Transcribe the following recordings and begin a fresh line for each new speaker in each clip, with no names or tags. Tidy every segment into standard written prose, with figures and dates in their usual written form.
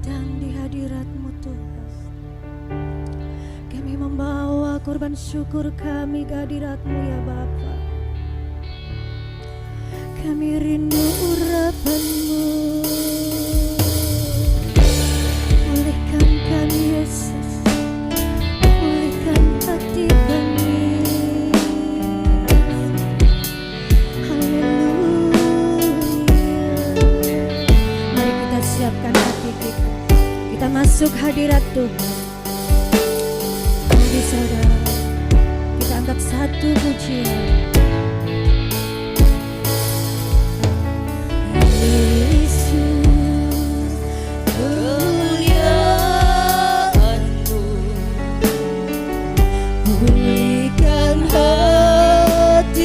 datang di hadirat-Mu Tuhan. Kami membawa korban syukur kami ke hadirat-Mu ya Bapa. Kami rindu urapan-Mu. Pulihkan kami Yesus, pulihkan hati kami. Siapkan hati kita, kita masuk hadirat Tuhan. Mari saudara, kita angkat satu pujian. Yesus, kemuliaan-Mu, pulihkan hatiku.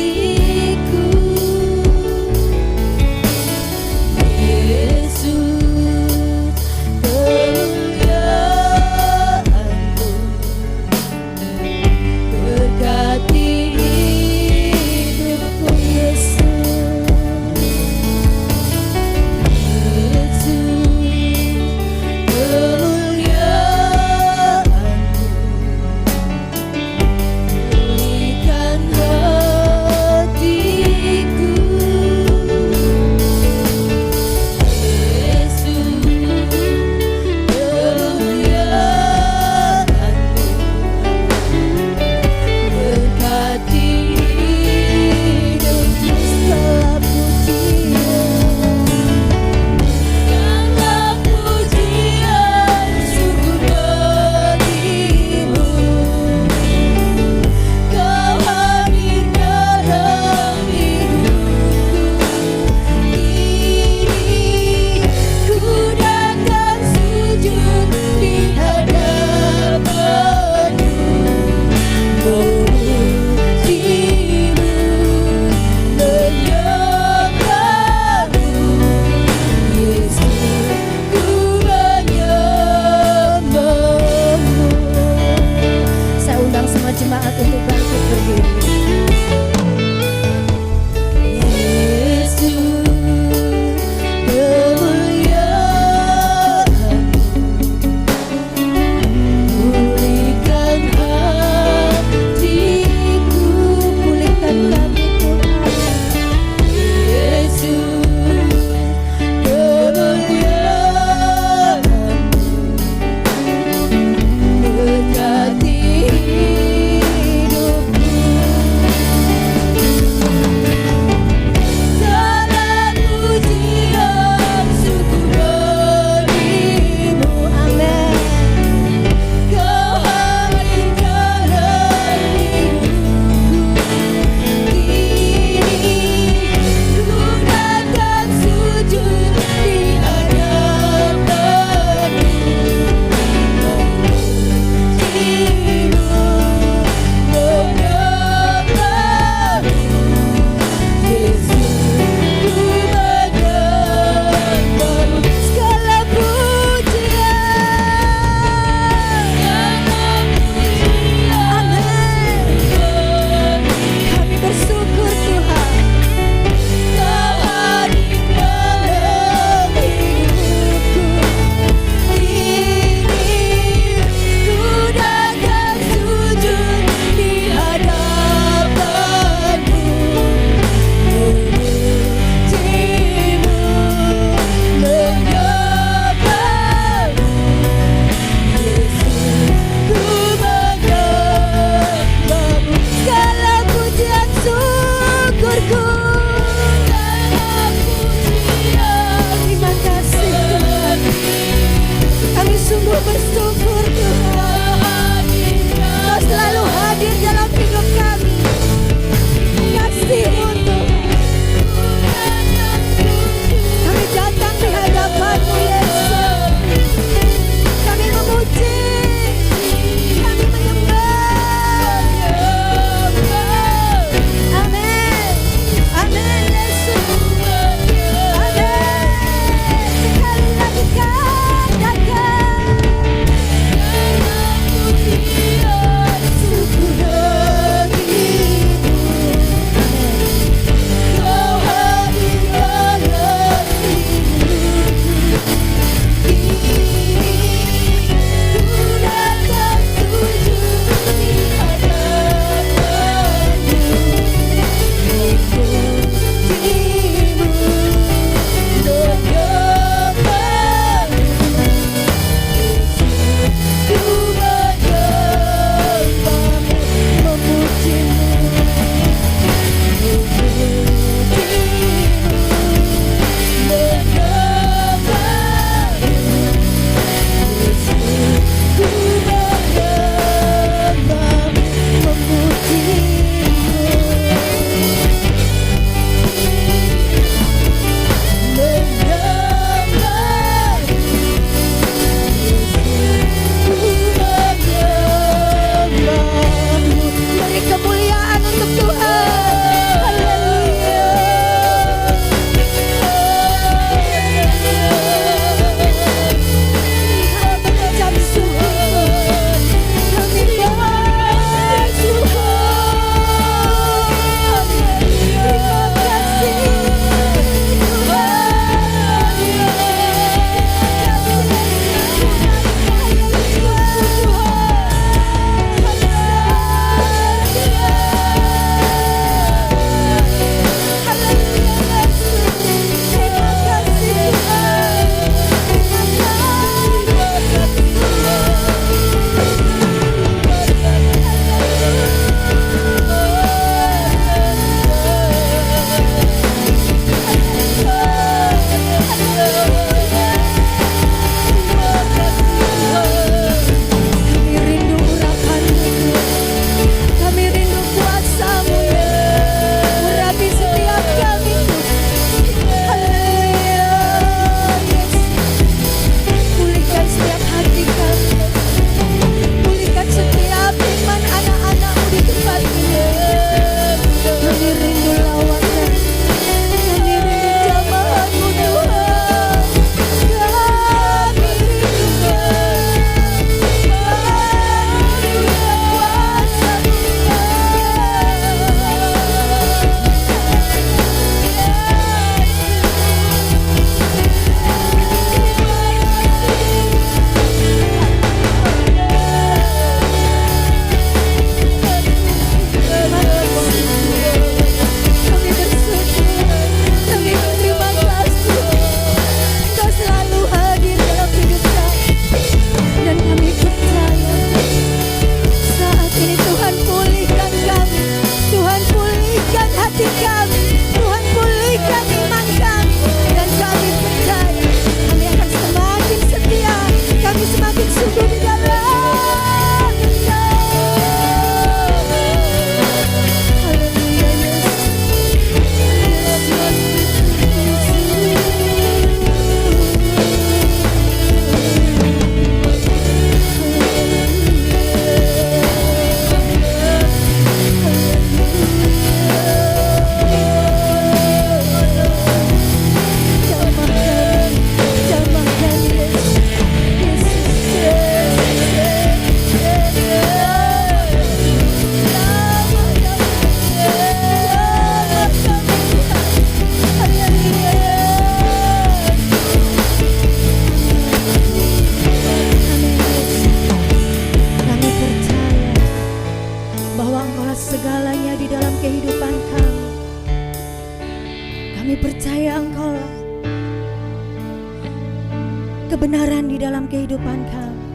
kebenaran di dalam kehidupan kami.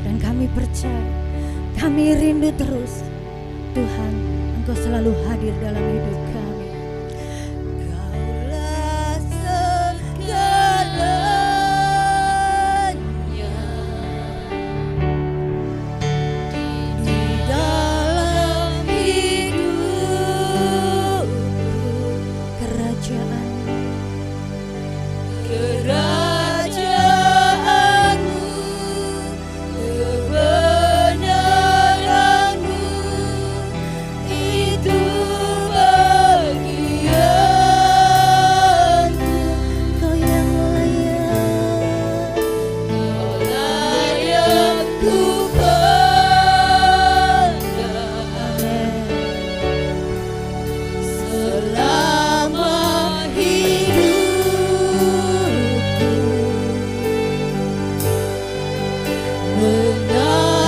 Dan kami percaya, kami rindu terus Tuhan, Engkau selalu hadir dalam hidup kami. Kaulah segalanya di dalam hidup. Kerajaanmu, kebenaranmu, itu bagianku. Kau yang layak, kau layak ku pandang selama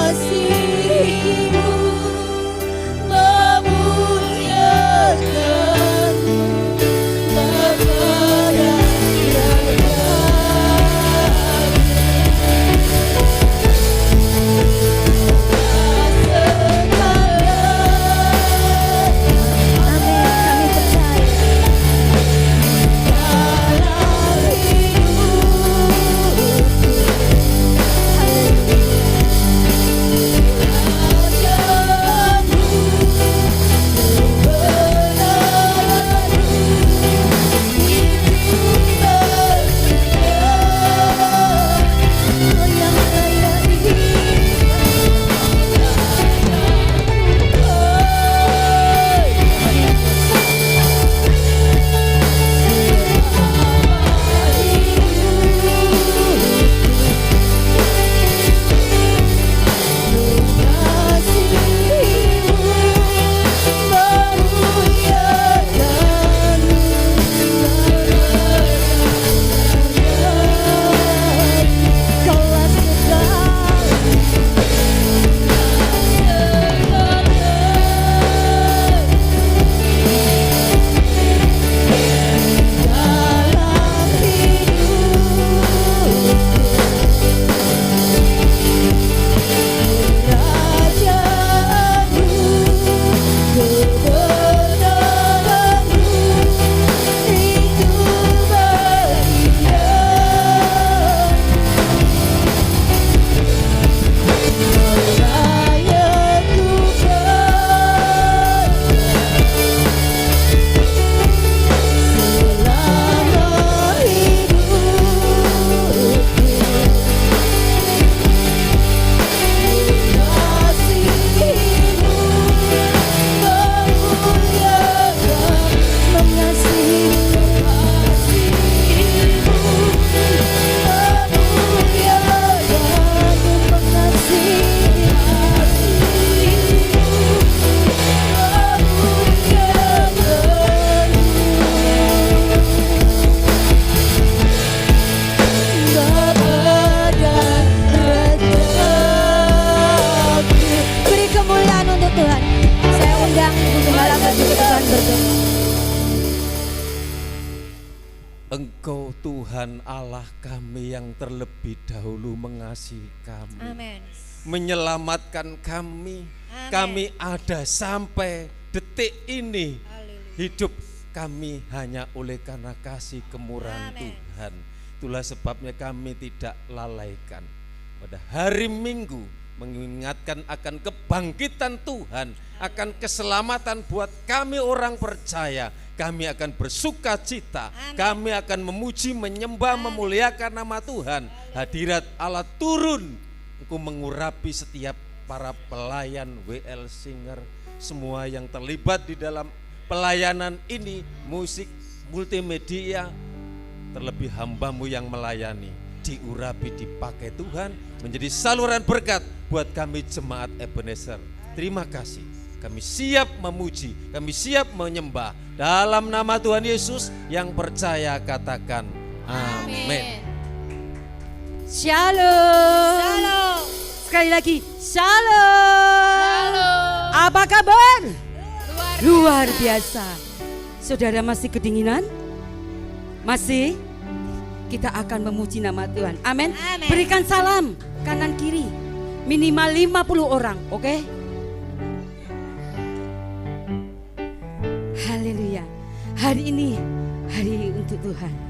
mengasihimu, memuliakanmu, Bapa dan Raja. Amin, kami percaya. Dalam hidupku,
Engkau Tuhan Allah kami yang terlebih dahulu mengasihi kami,
Amin.
menyelamatkan kami.
Amin.
Kami ada sampai detik ini.
Haleluya.
Hidup kami hanya oleh karena kasih kemurahan
Amin.
Tuhan. Itulah sebabnya kami tidak lalaikan pada hari Minggu mengingatkan akan kebangkitan Tuhan, akan keselamatan buat kami orang percaya. Kami akan bersuka cita, kami akan memuji, menyembah, memuliakan nama Tuhan. Hadirat Allah turun, Engkau mengurapi setiap para pelayan WL Singer, semua yang terlibat di dalam pelayanan ini, musik, multimedia, terlebih hamba-Mu yang melayani, diurapi, dipakai Tuhan menjadi saluran berkat buat kami jemaat Ebenezer. Terima kasih, kami siap memuji, kami siap menyembah. Dalam nama Tuhan Yesus yang percaya katakan amin.
Shalom.
Shalom.
Sekali lagi shalom.
Shalom.
Apa kabar?
Luar
Luar biasa. Saudara masih kedinginan? Masih? kita akan memuji nama Tuhan. Amin.
Amin.
Berikan salam kanan kiri. Minimal 50 orang, oke? Haleluya. Hari ini hari untuk Tuhan.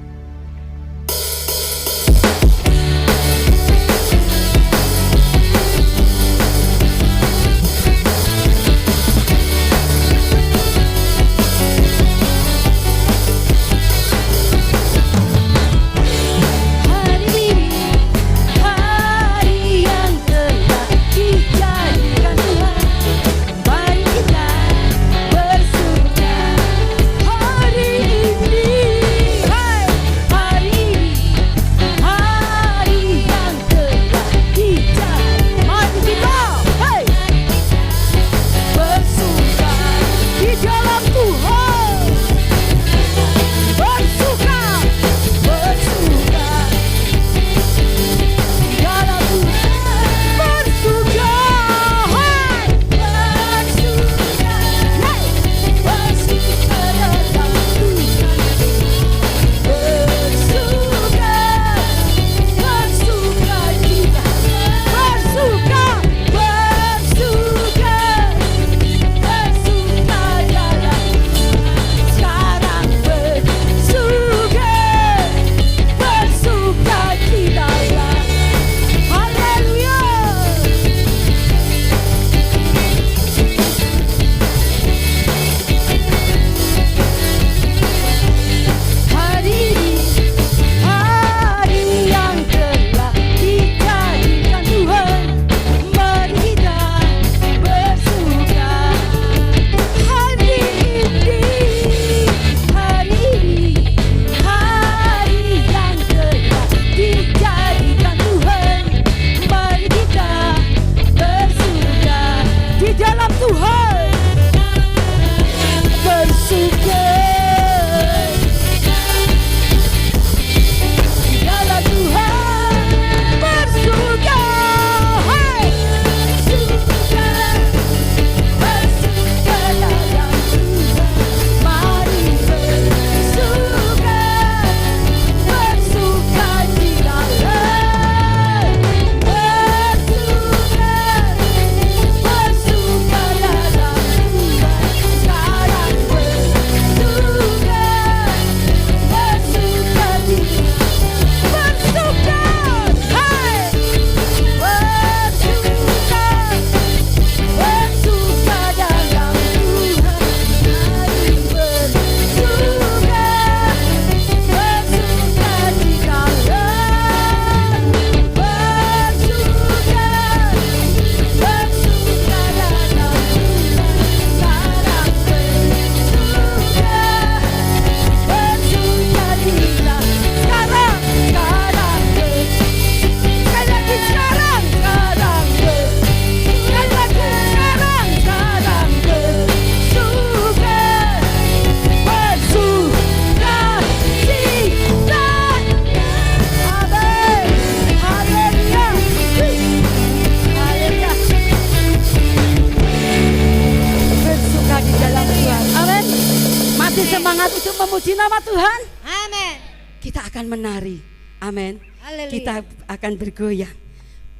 semangat untuk memuji nama Tuhan,
Amin.
kita akan menari. Amin.
Haleluya.
Kita akan bergoyang.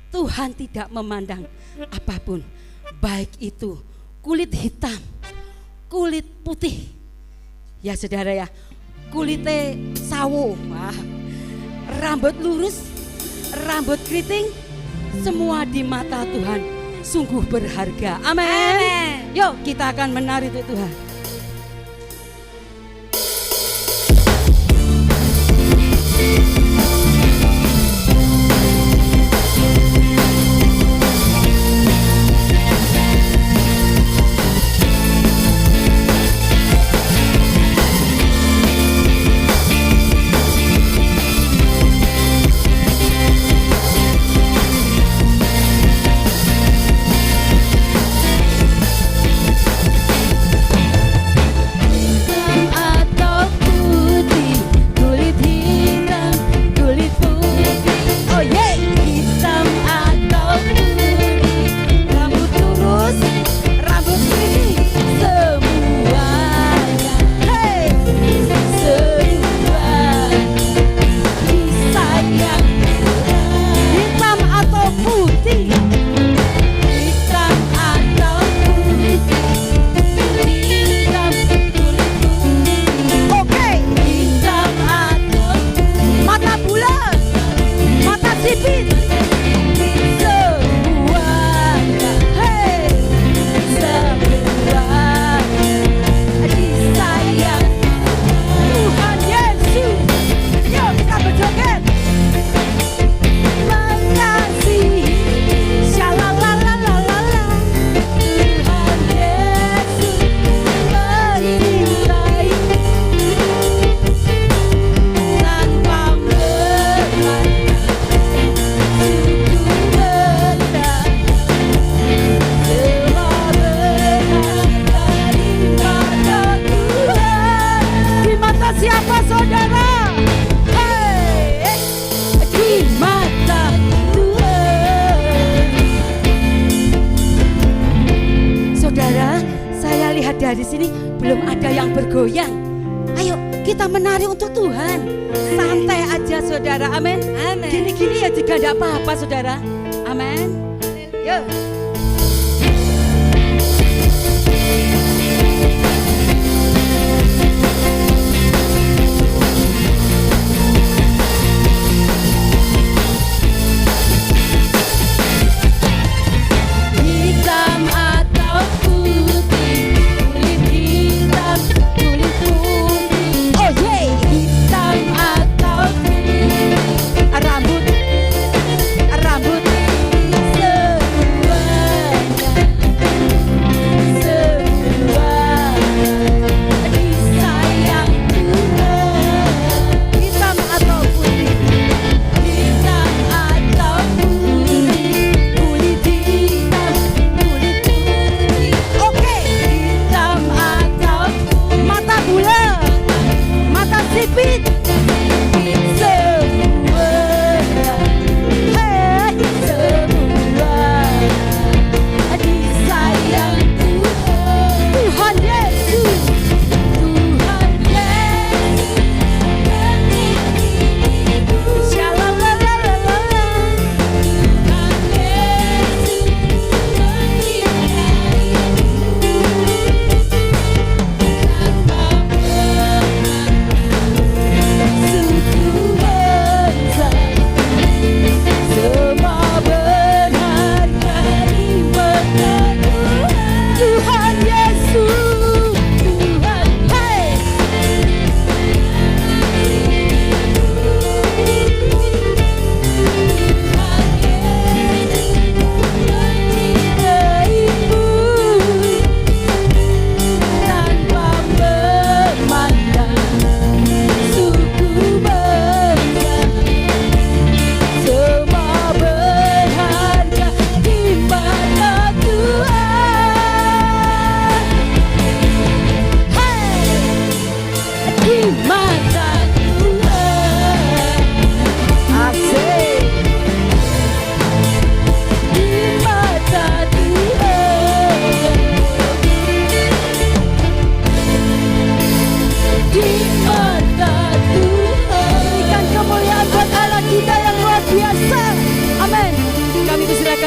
Tuhan tidak memandang apapun, baik itu kulit hitam, kulit putih, ya saudara ya, kulitnya sawo, rambut lurus, rambut keriting, semua di mata Tuhan sungguh berharga. Amin.
Amin.
Yuk kita akan menari untuk Tuhan. sini belum ada yang bergoyang. Ayo kita menari untuk Tuhan. Santai aja saudara, amin.
Amin.
Gini-gini ya juga tidak apa-apa saudara, amin. Yuk. Hitam atau putih, kulit hitam, kulit putih. Oh yeah, hitam atau putih, rambut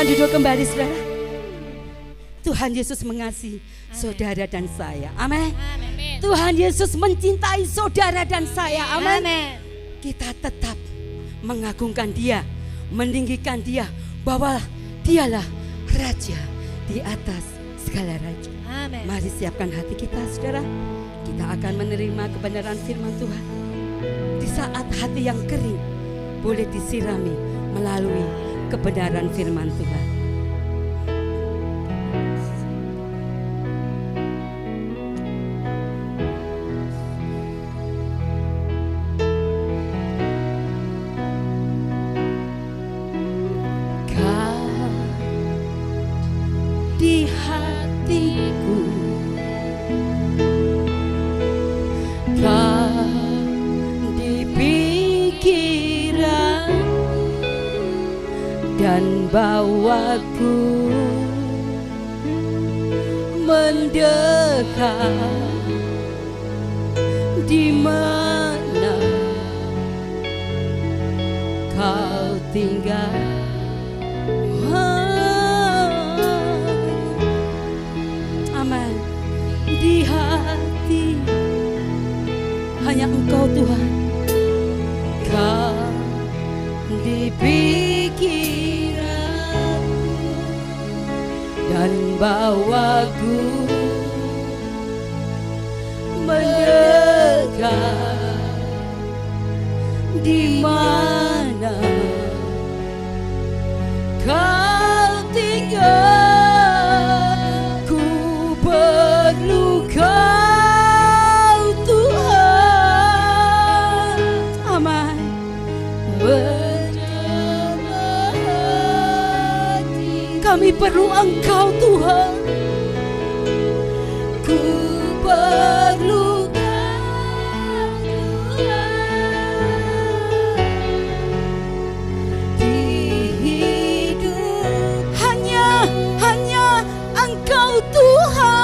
Duduk kembali saudara. Tuhan Yesus mengasihi saudara dan saya. Amin. Tuhan Yesus mencintai saudara dan saya. Amin. Kita tetap mengagungkan Dia, meninggikan Dia, bahwa Dialah Raja di atas segala raja.
Amin.
Mari siapkan hati kita saudara. Kita akan menerima kebenaran firman Tuhan. Di saat hati yang kering boleh disirami melalui kebenaran firman Tuhan. Kau di hatiku, kau di pikiran, dan bawaku mendekat di mana kau tinggal. Amin. Di hati hanya Engkau Tuhan, kau di pikiran dan bawaku mendekat di mana kau tinggal. Ku perlu Kau Tuhan. Amin. Kami perlu Engkau Tuhan. Ku perlu Kau Tuhan. Di hidup hanya Engkau Tuhan.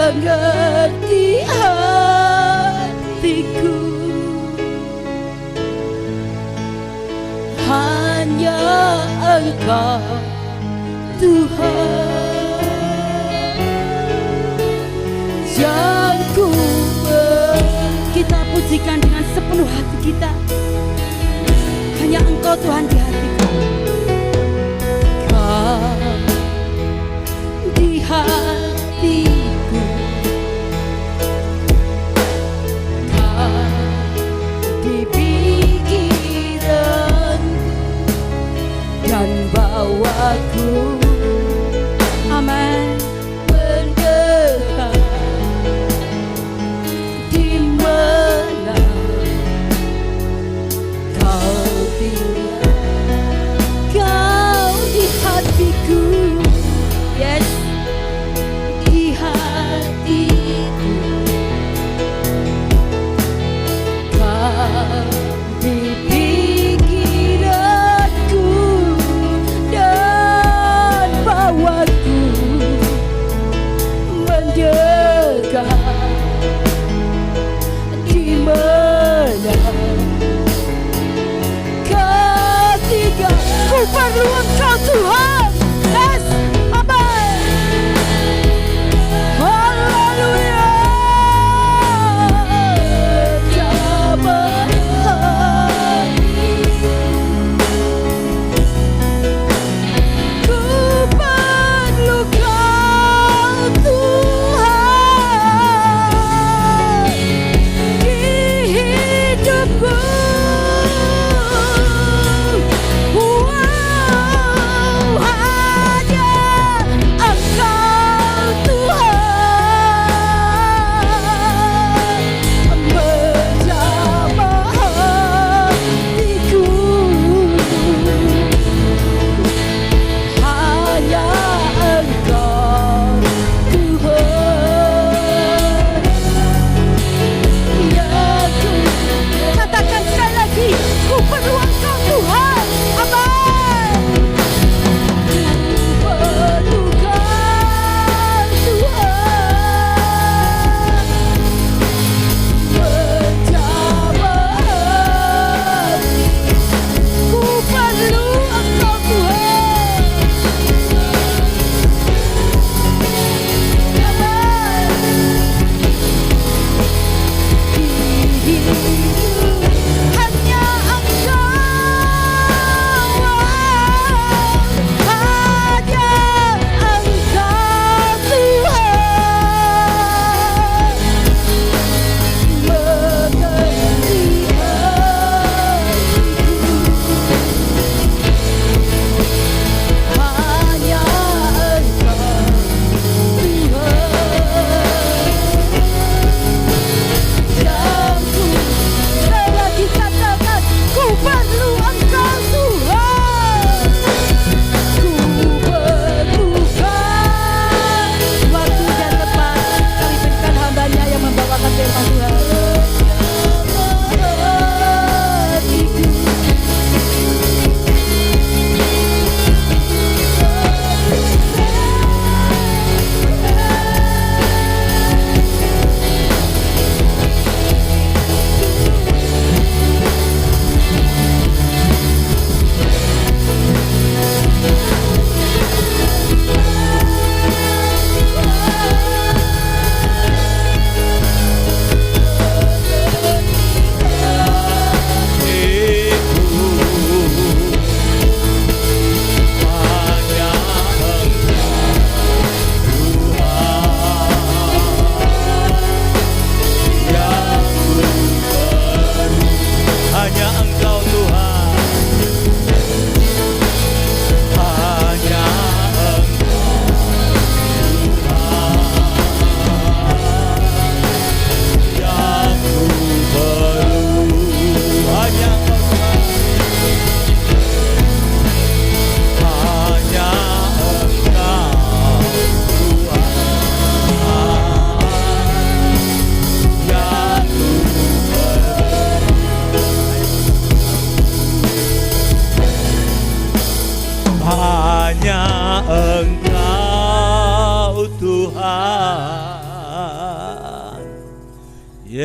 mengerti hatiku. Hanya Engkau Tuhan yang ku kita pujikan dengan sepenuh hati kita. Hanya Engkau Tuhan di hatiku. Kau di hatiku, Kau di pikiranku dan bawaku, amin, mendekat di mana Kau tinggal. Kau di hatiku, yes, di hatiku. Kau di pikiranku dan bawaku, mendekat di mana Kau tinggal. Ku perlu Engkau Tuhan, yes, amin, haleluya. Ku perlu Kau Tuhan.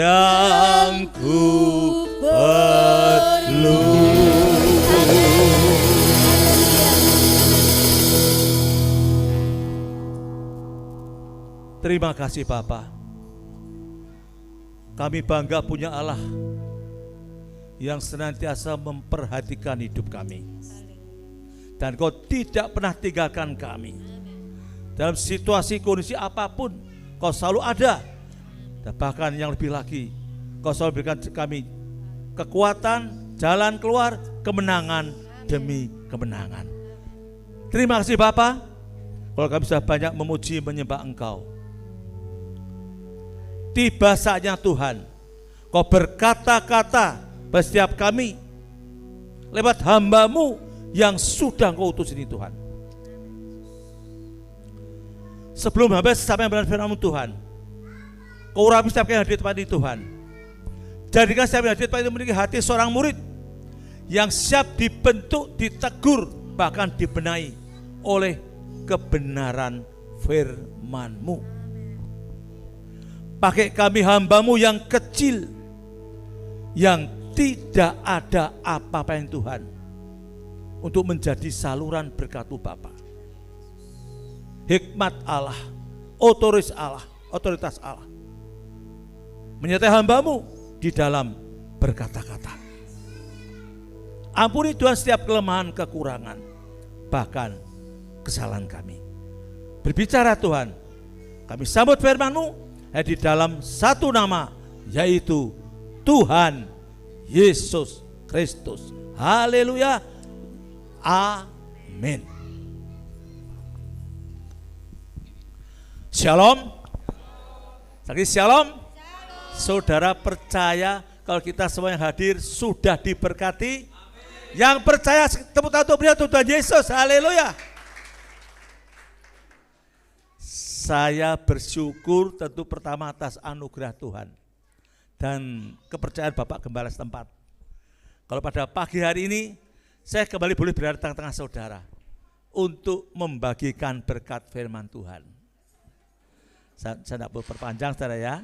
yang ku perlu. Terima kasih Bapa. Kami bangga punya Allah yang senantiasa memperhatikan hidup kami. Dan Kau tidak pernah tinggalkan kami. Dalam situasi kondisi apapun, Kau selalu ada. Dan bahkan yang lebih lagi, Kau selalu berikan kami kekuatan, jalan keluar, kemenangan demi kemenangan. Terima kasih Bapa. Kalau kami sudah banyak memuji menyembah Engkau, tiba saatnya Tuhan Kau berkata-kata pada setiap kami lewat hamba-Mu yang sudah Kau utus ini Tuhan. Sebelum hamba sampai dengan firman-Mu Tuhan, Kau urapi setiap yang hadir tempat ini Tuhan. Jadikan setiap yang hadir tempat ini memiliki hati seorang murid yang siap dibentuk, ditegur, bahkan dibenahi oleh kebenaran firman-Mu. Pakai kami hamba-Mu yang kecil, yang tidak ada apa-apa yang Tuhan, untuk menjadi saluran berkat-Mu Bapa. Hikmat Allah, otoritas Allah menyertai hamba-Mu di dalam berkata-kata. Ampuni Tuhan setiap kelemahan, kekurangan, bahkan kesalahan kami. Berbicara Tuhan, kami sambut firman-Mu di dalam satu nama, yaitu Tuhan Yesus Kristus. Haleluya. Amin. Shalom. Lagi shalom. Saudara percaya kalau kita semua yang hadir sudah diberkati? Amin. Yang percaya tepuk tangan untuk beliau, Tuhan Yesus. Haleluya. Saya bersyukur tentu pertama atas anugerah Tuhan dan kepercayaan Bapak Gembala setempat. Kalau pada pagi hari ini saya kembali boleh berada di tengah-tengah saudara untuk membagikan berkat firman Tuhan. Saya tidak perlu perpanjang saudara ya.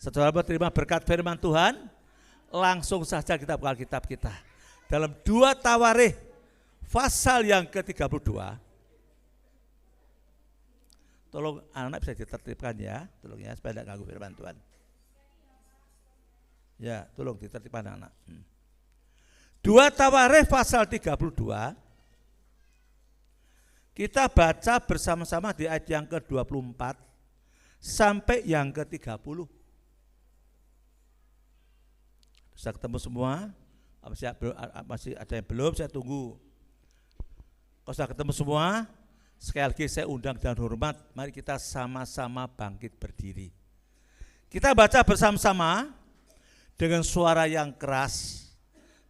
Saudara berterima berkat firman Tuhan, langsung saja kita buka Alkitab kita. Dalam 2 Tawarikh pasal yang ke-32. Tolong anak-anak bisa ditertibkan ya, tolong ya supaya tidak ganggu firman Tuhan. Ya, tolong ditertibkan anak. 2 Tawarikh pasal 32. Kita baca bersama-sama di ayat yang ke-24 sampai yang ke-30. Bisa ketemu semua? Masih ada yang belum? Saya tunggu. Kalau sudah ketemu semua, sekali lagi saya undang dan hormat, mari kita sama-sama bangkit berdiri. Kita baca bersama-sama dengan suara yang keras,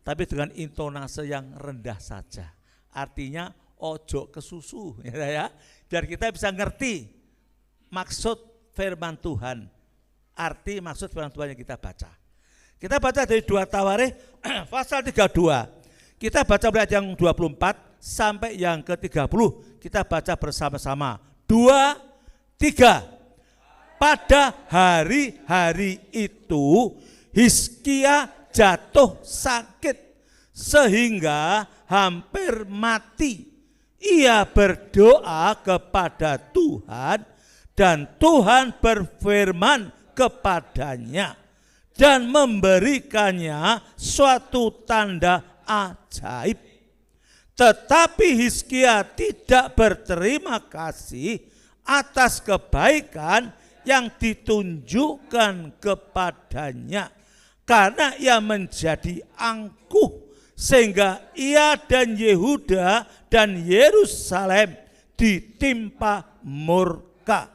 tapi dengan intonasi yang rendah saja. Artinya ojo kesusu, ya, biar kita bisa ngerti maksud firman Tuhan, arti maksud firman Tuhan yang kita baca. Kita baca dari 2 Tawarikh pasal 32. Kita baca ayat yang 24 sampai yang ke-30. Kita baca bersama-sama. 2, 3. Pada hari-hari itu Hizkia jatuh sakit sehingga hampir mati. Ia berdoa kepada Tuhan dan Tuhan berfirman kepadanya dan memberikannya suatu tanda ajaib. Tetapi Hizkia tidak berterima kasih atas kebaikan yang ditunjukkan kepadanya, karena ia menjadi angkuh sehingga ia dan Yehuda dan Yerusalem ditimpa murka.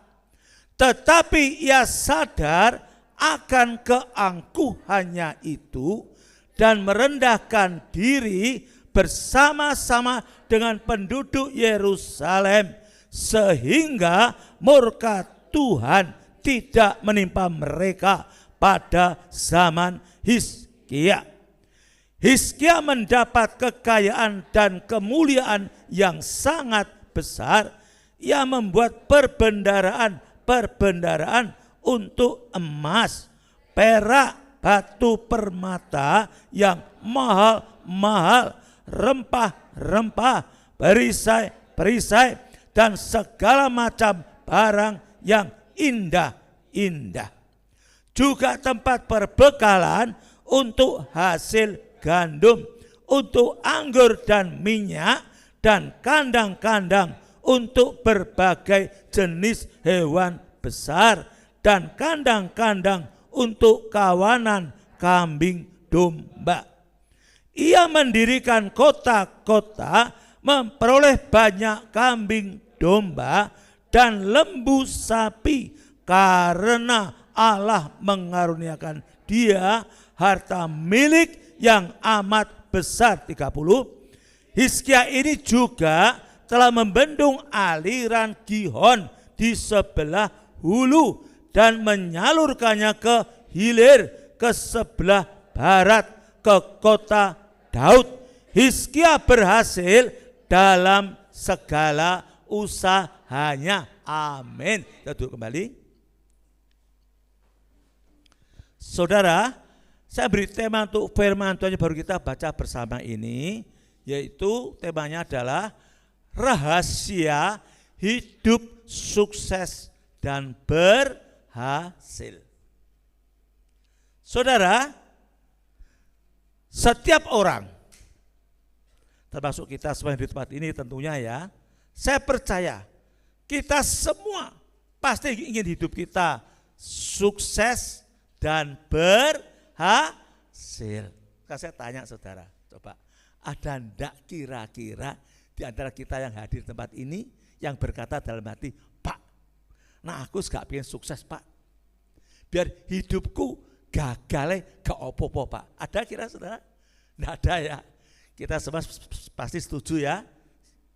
Tetapi ia sadar akan keangkuhannya itu dan merendahkan diri bersama-sama dengan penduduk Yerusalem, sehingga murka Tuhan tidak menimpa mereka pada zaman Hizkia. Hizkia mendapat kekayaan dan kemuliaan yang sangat besar. Ia membuat perbendaharaan untuk emas, perak, batu permata yang mahal-mahal, rempah-rempah, perisai-perisai, dan segala macam barang yang indah-indah. Juga tempat perbekalan untuk hasil gandum, untuk anggur dan minyak, dan kandang-kandang untuk berbagai jenis hewan besar, dan kandang-kandang untuk kawanan kambing domba. Ia mendirikan kota-kota, memperoleh banyak kambing domba dan lembu sapi, karena Allah mengaruniakan dia harta milik yang amat besar. 30. Hizkia ini juga telah membendung aliran Gihon di sebelah hulu dan menyalurkannya ke hilir ke sebelah barat, ke kota Daud. Hizkia berhasil dalam segala usahanya. Amin. Kita duduk kembali. Saudara, saya beri tema untuk firman Tuhan yang baru kita baca bersama ini, yaitu temanya adalah rahasia hidup sukses dan berhasil. Saudara, setiap orang, termasuk kita semua di tempat ini tentunya ya, saya percaya kita semua pasti ingin hidup kita sukses dan berhasil. Saya tanya saudara, coba ada enggak kira-kira di antara kita yang hadir di tempat ini yang berkata dalam hati, Pak, nah aku gak pengen sukses Pak, biar hidupku gagalnya gak opo-opo Pak. Ada kira saudara? Enggak ada ya. Kita semua pasti setuju ya,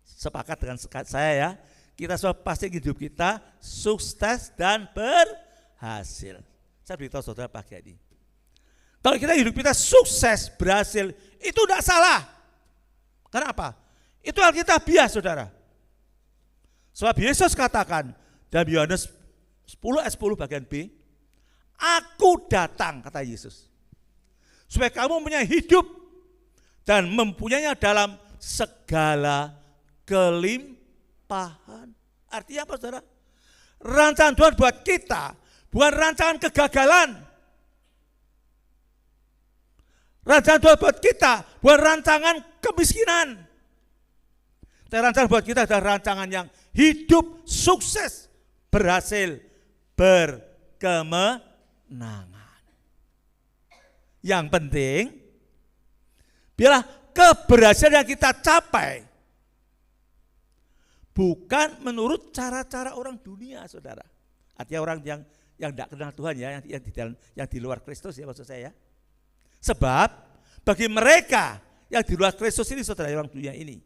sepakat dengan saya ya. Kita semua pasti hidup kita sukses dan berhasil. Saya beritahu saudara pagi ini, kalau kita hidup kita sukses, berhasil, itu tidak salah. Kenapa? Itu alkitabiah saudara. Sebab Yesus katakan dalam Yohanes 10 ayat 10 bagian B, aku datang, kata Yesus, supaya kamu mempunyai hidup dan mempunyainya dalam segala kelimpahan. Artinya apa saudara? Rancangan Tuhan buat kita bukan rancangan kegagalan. Rancangan Tuhan buat kita bukan rancangan kemiskinan. Tapi rancangan buat kita adalah rancangan yang hidup sukses, berhasil, berkemenangan. Yang penting, biarlah keberhasilan yang kita capai bukan menurut cara-cara orang dunia, saudara. Artinya orang yang tidak kenal Tuhan ya, yang di luar Kristus ya maksud saya. Sebab bagi mereka yang di luar Kristus ini saudara, orang dunia ini,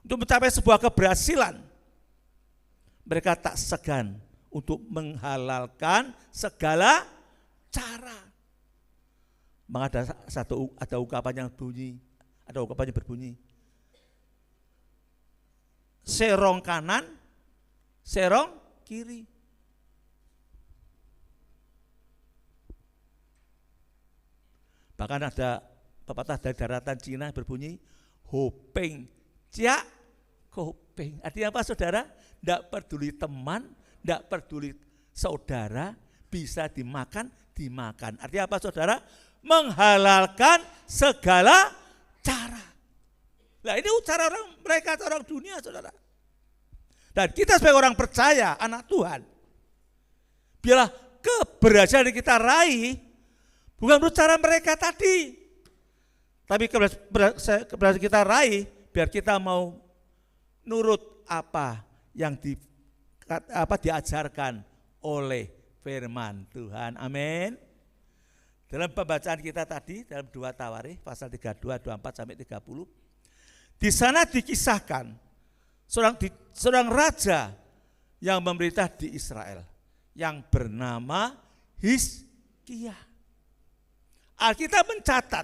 untuk mencapai sebuah keberhasilan, mereka tak segan untuk menghalalkan segala cara. Maka ada ungkapan yang berbunyi, serong kanan, serong kiri. Bahkan ada pepatah dari daratan Cina berbunyi, hopeng cia kopeng. Artinya apa saudara? Tidak peduli teman, tidak peduli saudara, bisa dimakan. Artinya apa saudara? Menghalalkan segala cara. Nah ini cara mereka orang dunia saudara. Dan kita sebagai orang percaya, anak Tuhan, biarlah keberhasilan yang kita raih bukan menurut cara mereka tadi, tapi keberhasilan kita raih biar kita mau nurut apa yang diajarkan oleh firman Tuhan. Amin. Dalam pembacaan kita tadi dalam 2 Tawarikh pasal 32, 24 sampai 30, di sana dikisahkan seorang raja yang memerintah di Israel yang bernama Hizkia. Alkitab mencatat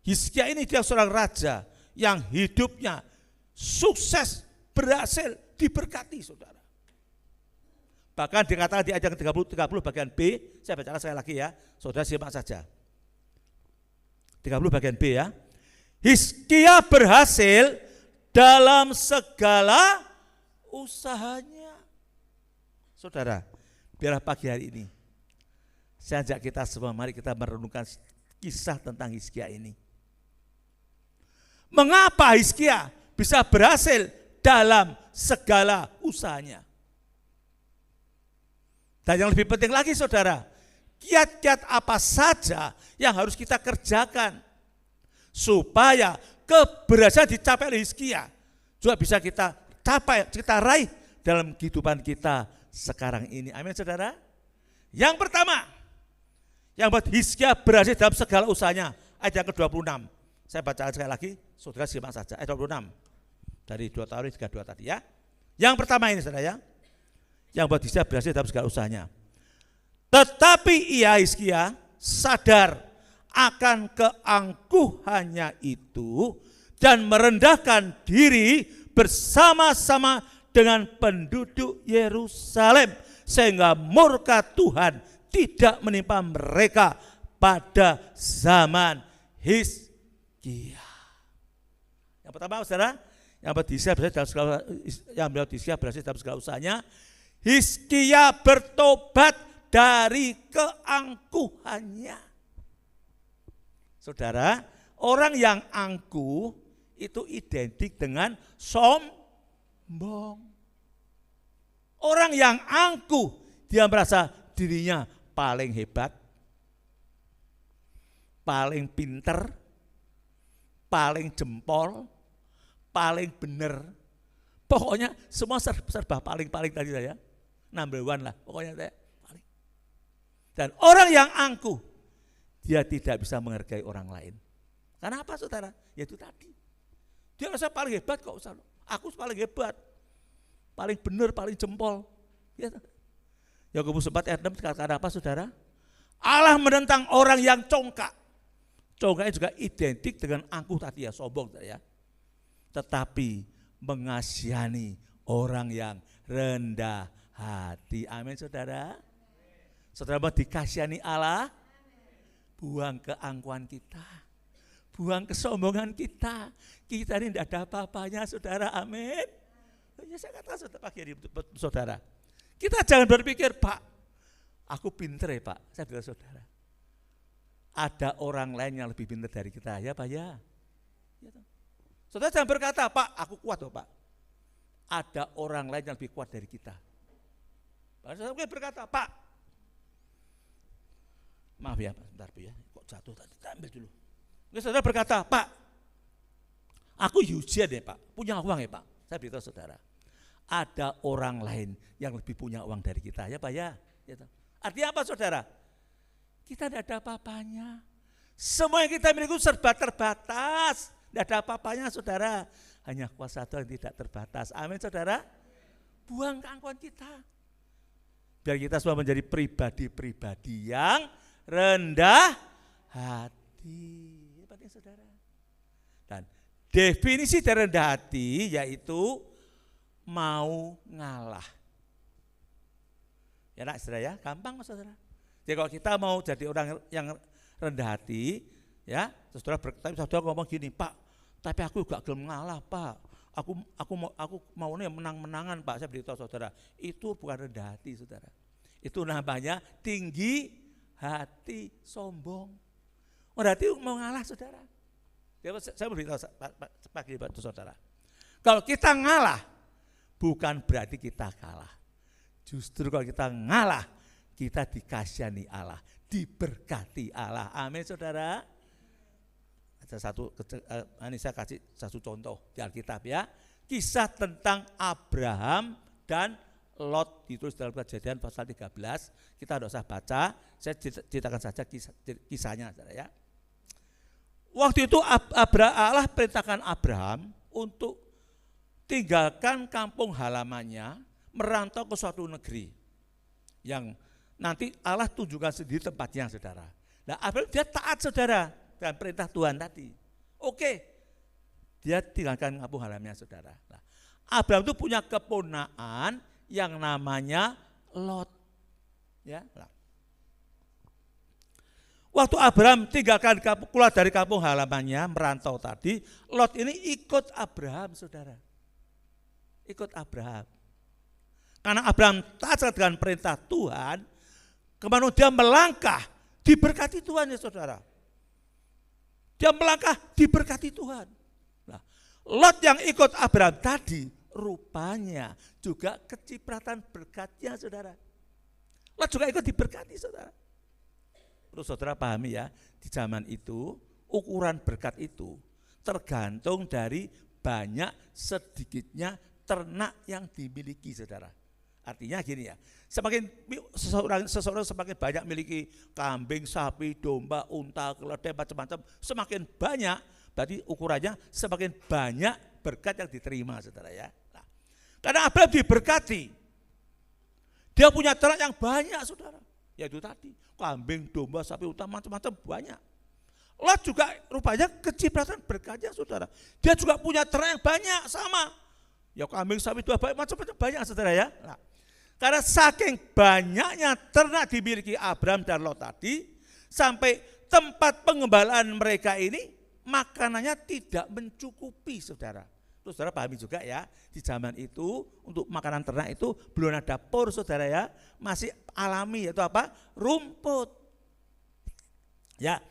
Hizkia ini dia seorang raja yang hidupnya sukses, berhasil, diberkati saudara. Bahkan dikatakan di ayat yang 30 bagian B, saya bacakan sekali lagi ya, saudara simak saja. 30 bagian B ya. Hizkia berhasil dalam segala usahanya. Saudara, biarlah pagi hari ini saya ajak kita semua, mari kita merenungkan kisah tentang Hizkia ini. Mengapa Hizkia bisa berhasil dalam segala usahanya? Dan yang lebih penting lagi saudara, kiat-kiat apa saja yang harus kita kerjakan supaya keberhasilan dicapai oleh Hizkia juga bisa kita capai, kita raih dalam kehidupan kita sekarang ini. Amin saudara. Yang pertama, yang buat Hizkia berhasil dalam segala usahanya, ayat yang ke-26. Saya baca sekali lagi, saudara simak saja, ayat 26. Dari 2 Tawarikh 32 tadi ya. Yang pertama ini saudara ya, yang buat Hizkia berhasil dalam segala usahanya. Tetapi ia Hizkia sadar akan keangkuhannya itu dan merendahkan diri bersama-sama dengan penduduk Yerusalem, sehingga murka Tuhan tidak menimpa mereka pada zaman Hizkia. Yang pertama saudara, yang Hizkia berhasil dalam segala usahanya, Hizkia bertobat dari keangkuhannya. Saudara, orang yang angkuh itu identik dengan sombong. Orang yang angkuh, dia merasa dirinya paling hebat, paling pinter, paling jempol, paling benar. Pokoknya semua serba paling-paling tadi saya. Number one lah, pokoknya saya paling. Dan orang yang angkuh, dia tidak bisa menghargai orang lain. Karena apa saudara? Ya itu tadi. Dia merasa paling hebat kok, aku paling hebat, paling benar, paling jempol. Ya. Yakobus 4 ayat 6 katakan apa saudara? Allah menentang orang yang congkak. Congkaknya juga identik dengan angkuh tadi ya, sombong ya. Tetapi mengasihani orang yang rendah hati. Amin saudara. Saudara mau dikasihani Allah, buang keangkuhan kita, buang kesombongan kita. Kita ini tidak ada apa-apanya saudara, amin. Ya saya katakan saudara pagi hari saudara, kita jangan berpikir Pak, aku pinter ya Pak. Saya bilang saudara, ada orang lain yang lebih pinter dari kita ya Pak ya. Saudara jangan berkata Pak, aku kuat loh Pak. Ada orang lain yang lebih kuat dari kita. Saudara berkata Pak, maaf ya Pak, sebentar Bu ya, kok jatuh tadi, ambil dulu. Saudara berkata, Pak, aku ujian ya Pak, punya uang ya Pak. Saya beritahu saudara, ada orang lain yang lebih punya uang dari kita ya Pak ya. Artinya apa saudara? Kita tidak ada apa-apanya. Semua yang kita miliki serba terbatas, tidak ada apa-apanya saudara. Hanya kuasa Tuhan yang tidak terbatas. Amin saudara. Buang keangkuhan kita. Biar kita semua menjadi pribadi-pribadi yang rendah hati. Penting saudara. Dan definisi dari rendah hati yaitu mau ngalah. Ya nak saudara ya, gampang saudara. Jadi kalau kita mau jadi orang yang rendah hati, ya saudara ngomong gini, Pak, tapi aku gak gelem ngalah Pak. Aku maunya menang-menangan Pak. Saya beritahu saudara, itu bukan rendah hati saudara. Itu namanya tinggi hati, sombong. Berarti mau ngalah saudara. Saya beritahu pagi itu saudara. Kalau kita ngalah, bukan berarti kita kalah. Justru kalau kita ngalah, kita dikasihani Allah, diberkati Allah. Amin saudara. Ini saya kasih satu contoh di Alkitab ya. Kisah tentang Abraham dan Lot ditulis dalam Kejadian pasal 13. Kita tidak usah baca, saya ceritakan saja kisahnya saudara ya. Waktu itu Allah perintahkan Abraham untuk tinggalkan kampung halamannya, merantau ke suatu negeri yang nanti Allah tunjukkan sendiri tempatnya saudara. Nah Abraham dia taat saudara dan perintah Tuhan tadi. Oke, dia tinggalkan kampung halamannya saudara. Nah, Abraham itu punya keponakan yang namanya Lot. Ya. Waktu Abraham keluar dari kampung halamannya, merantau tadi, Lot ini ikut Abraham, saudara. Ikut Abraham. Karena Abraham taat dengan perintah Tuhan, kemudian dia melangkah, diberkati Tuhan ya saudara. Dia melangkah, diberkati Tuhan. Nah, Lot yang ikut Abraham tadi, rupanya juga kecipratan berkatnya saudara. Lot juga ikut diberkati saudara. Terus saudara pahami ya, di zaman itu ukuran berkat itu tergantung dari banyak sedikitnya ternak yang dimiliki saudara. Artinya gini ya, semakin seseorang semakin banyak miliki kambing, sapi, domba, unta, keledai, macam-macam, semakin banyak berarti ukurannya semakin banyak berkat yang diterima saudara ya. Nah, karena Abraham diberkati, dia punya ternak yang banyak saudara. Yaitu tadi, kambing, domba, sapi, unta, macam-macam banyak. Lot juga rupanya kecipratan berkatnya saudara. Dia juga punya ternak yang banyak sama. Ya kambing, sapi, domba, macam-macam banyak saudara ya. Nah, karena saking banyaknya ternak dimiliki Abraham dan Lot tadi, sampai tempat pengembalaan mereka ini makanannya tidak mencukupi saudara. Terus saudara pahami juga ya, di zaman itu untuk makanan ternak itu belum ada por saudara ya, masih alami yaitu apa? Rumput. Ya,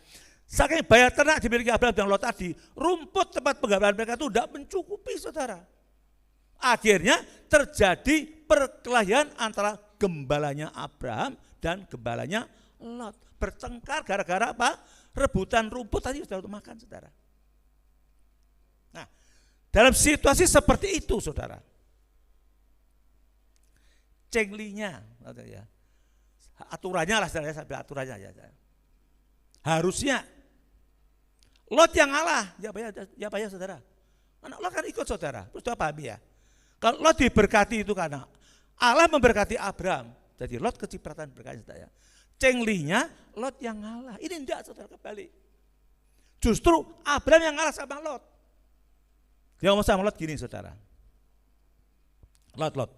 saking banyak ternak dimiliki Abraham dan Lot tadi, rumput tempat pengembalaan mereka itu tidak mencukupi saudara. Akhirnya terjadi perkelahian antara gembalanya Abraham dan gembalanya Lot. Bertengkar gara-gara apa? Rebutan rumput tadi sudah untuk makan saudara. Nah, dalam situasi seperti itu saudara, cenglinya ya, aturannya lah saudara, sambil aturannya ya, harusnya Lot yang ngalah, ya Pak ya saudara. Anak Lot kan ikut saudara, terus sudah pahami ya. Kalau Lot diberkati itu karena Allah memberkati Abraham, jadi Lot kecipratan berkatnya saudara. Cenglinya Lot yang ngalah, ini enggak saudara, kebalik. Justru Abraham yang ngalah sama Lot. Dia ngomong sama Lot gini saudara, Lot,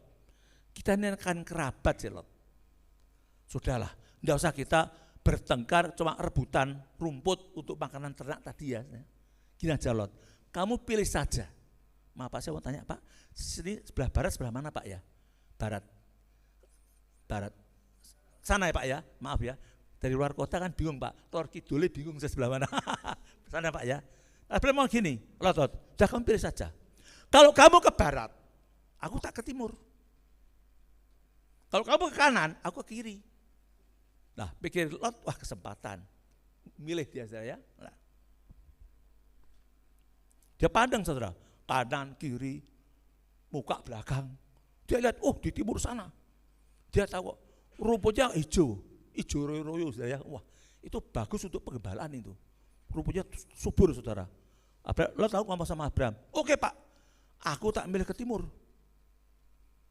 kita ini kan kerabat sih Lot. Sudahlah, enggak usah kita bertengkar cuma rebutan rumput untuk makanan ternak tadi ya. Gini aja Lot, kamu pilih saja. Maaf Pak, saya mau tanya Pak, sini sebelah barat sebelah mana Pak ya? Barat. Sana ya Pak ya, maaf ya. Dari luar kota kan bingung Pak, Tor Kidul bingung saya sebelah mana. Sana Pak ya. Abraham mau gini, Lot, udah kamu pilih saja. Kalau kamu ke barat, aku tak ke timur. Kalau kamu ke kanan, aku ke kiri. Nah, pikir Lot, wah kesempatan. Milih dia saya. Nah. Dia pandang saudara, kanan, kiri, muka, belakang. Dia lihat, oh di timur sana. Dia tahu rumputnya hijau royo saudara ya. Wah, itu bagus untuk pengembalaan itu. Rumputnya subur saudara. Lo tahu ngomong sama Abraham, oke Pak, aku tak milih ke timur.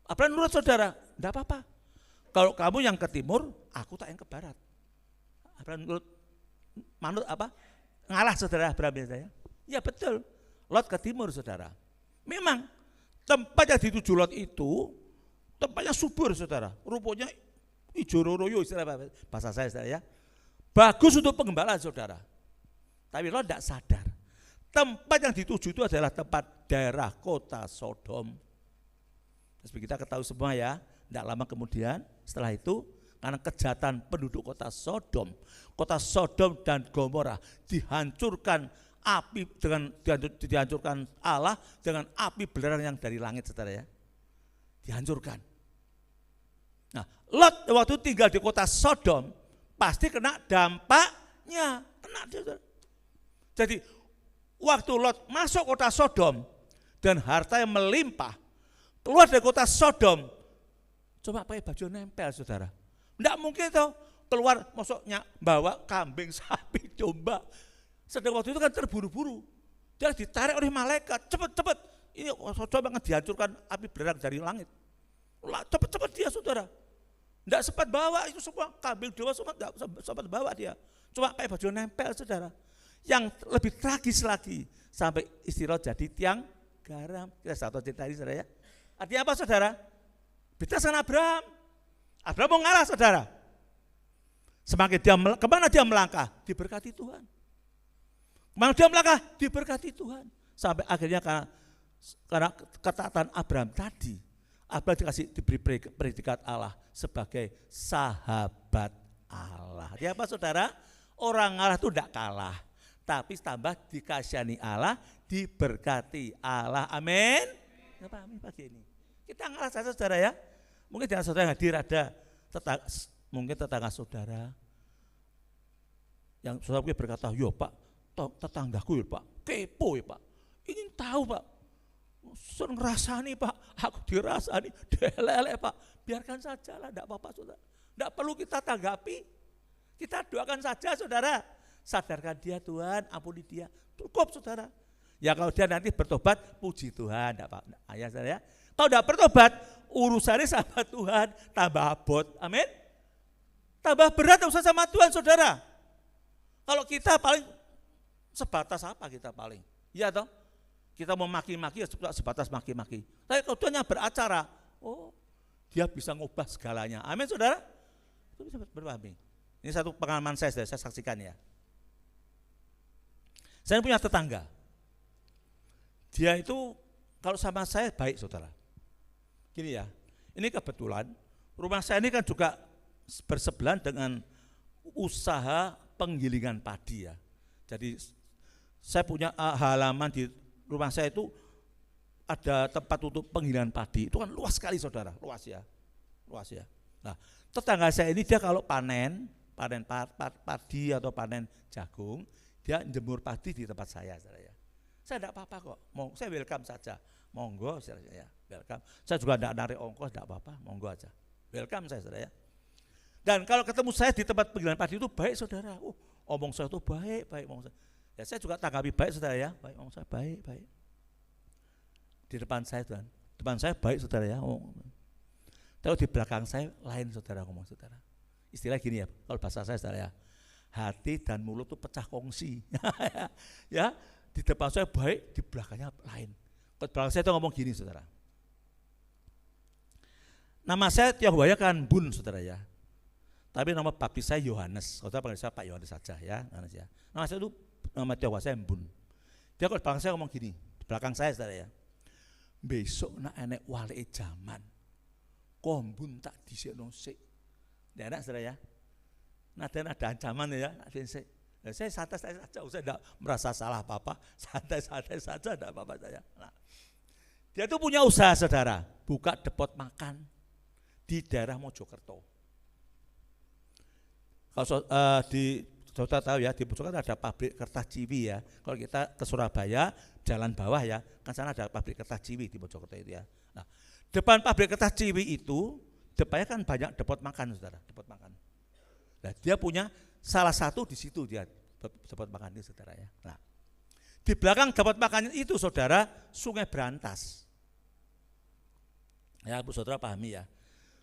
Abraham nurut saudara, enggak apa-apa. Kalau kamu yang ke timur, aku tak yang ke barat. Abraham nurut, manut apa? Ngalah saudara Abraham ya. Ya betul, Lot ke timur saudara. Memang tempat yang dituju Lot itu tempatnya subur saudara. Rumputnya hijau royo istilah bahasa saya saudara ya. Bagus untuk pengembalaan saudara. Tapi Lot tidak sadar, tempat yang dituju itu adalah tempat daerah kota Sodom. Terus kita ketahui semua ya, tidak lama kemudian setelah itu, karena kejahatan penduduk kota Sodom dan Gomora dihancurkan dihancurkan Allah dengan api belerang yang dari langit saudara ya. Dihancurkan. Nah, Lot waktu tinggal di kota Sodom pasti kena dampaknya, kena saudara. Jadi waktu Lot masuk kota Sodom dan harta yang melimpah, keluar dari kota Sodom, coba pakai baju nempel saudara. Enggak mungkin tuh keluar maksudnya bawa kambing, sapi, domba. Sedang waktu itu kan terburu-buru. Dia ditarik oleh malaikat, cepet. Ini Sodom akan dihancurkan api belerang dari langit. Cepet dia saudara. Enggak sempat bawa itu semua, kambing, domba semua enggak sempat bawa dia. Cuma pakai baju nempel saudara. Yang lebih tragis lagi, sampai istri Lot jadi tiang garam. Kita satu cerita ini saudara ya. Artinya apa saudara? Beda sama Abraham. Abraham mau ngalah saudara. Semakin kemana dia melangkah, diberkati Tuhan. Kemana dia melangkah, diberkati Tuhan. Sampai akhirnya karena ketaatan Abraham tadi, Abraham diberi predikat Allah sebagai sahabat Allah. Dia apa saudara? Orang ngalah itu tidak kalah, tapi tambah dikasihani Allah, diberkati Allah. Amin. Ya, pahami pagi ini. Kita ngalah saja saudara ya. Mungkin jangan saudara hadir ada mungkin tetangga saudara yang saudara berkata, yo Pak, tetanggaku ya Pak, kepo ya Pak, ingin tahu Pak, sering ngerasani Pak, aku dirasani, delele Pak, biarkan saja lah, tidak apa-apa saudara, tidak perlu kita tanggapi, kita doakan saja saudara, sadarkan dia Tuhan, ampuni dia, cukup saudara. Ya kalau dia nanti bertobat, puji Tuhan, tidak apa-apa, ya saudara ya. Kalau tidak bertobat, urusannya sama Tuhan, tambah abot, amin. Tambah berat urusan sama Tuhan saudara. Kalau kita paling sebatas apa kita paling? Iya toh? Kita mau maki-maki ya sebatas maki-maki. Tapi kalau Tuhan yang beracara, oh dia bisa ngubah segalanya. Amin saudara? Itu bisa berpahami. Ini satu pengalaman saya saksikan ya. Saya punya tetangga. Dia itu kalau sama saya baik saudara. Gini ya, ini kebetulan rumah saya ini kan juga bersebelahan dengan usaha penggilingan padi ya. Jadi saya punya halaman di rumah saya itu ada tempat untuk penggilingan padi. Itu kan luas sekali saudara, luas ya. Nah, tetangga saya ini dia kalau panen padi atau panen jagung, dia jemur padi di tempat saya saudara ya. Saya tidak apa-apa kok, saya welcome saja, monggo saudara ya, welcome. Saya juga tidak narik ongkos, tidak apa-apa, monggo aja, welcome saya saudara ya. Dan kalau ketemu saya di tempat penggilingan padi itu baik saudara, omong saya itu baik omong saya. Ya saya juga tanggapi baik saudara ya, baik omong saya baik. Di depan saya Tuhan, depan saya baik saudara ya. Tapi di belakang saya lain saudara ngomong saudara. Istilah gini ya, kalau bahasa saya saudara ya, hati dan mulut itu pecah kongsi. Ya, di depan saya baik, di belakangnya lain. Di belakang saya itu ngomong gini saudara. Nama saya Tionghoa kan Bun saudara ya. Tapi nama baptis saya Yohanes, saudara panggil saya Pak Yohanes saja ya. Nama saya itu nama Tionghoa saya Bun. Dia kalau di belakang saya ngomong gini, di belakang saya saudara ya. Besok nak enek wali zaman, kombun tak disekno sik. Ndak enak saudara ya. Ada ancaman ya, saya santai saja, saya tidak merasa salah apa-apa, santai saja, tidak apa-apa saya. Nah, dia itu punya usaha saudara, buka depot makan di daerah Mojokerto. Kalau saudara tahu ya, di Mojokerto ada pabrik kertas Ciwi ya. Kalau kita ke Surabaya, jalan bawah ya, kan sana ada pabrik kertas Ciwi di Mojokerto itu ya. Nah, depan pabrik kertas Ciwi itu, depannya kan banyak depot makan saudara, depot makan. Nah, dia punya salah satu di situ dia depot makan itu saudara ya. Nah, di belakang depot makan itu saudara Sungai Berantas. Ya, Bu saudara pahami ya.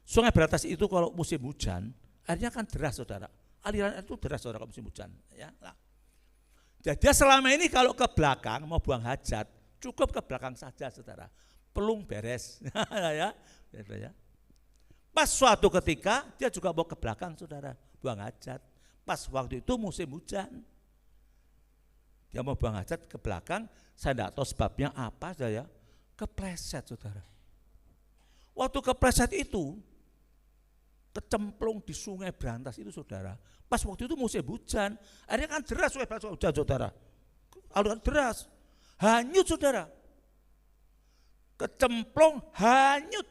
Sungai Berantas itu kalau musim hujan, airnya kan deras saudara. Aliran itu deras saudara kalau musim hujan. Ya. Nah, jadi selama ini kalau ke belakang mau buang hajat, cukup ke belakang saja saudara. Pelung beres. Ya. Pas suatu ketika dia juga mau ke belakang saudara, buang hajat. Pas waktu itu musim hujan. Dia mau buang hajat ke belakang, saya tidak tahu sebabnya apa saja, kepleset saudara. Waktu kepleset itu, kecemplung di Sungai Berantas itu saudara. Pas waktu itu musim hujan, akhirnya kan deras Sungai Berantas hujan saudara. Aliran deras, hanyut saudara. Kecemplung, hanyut.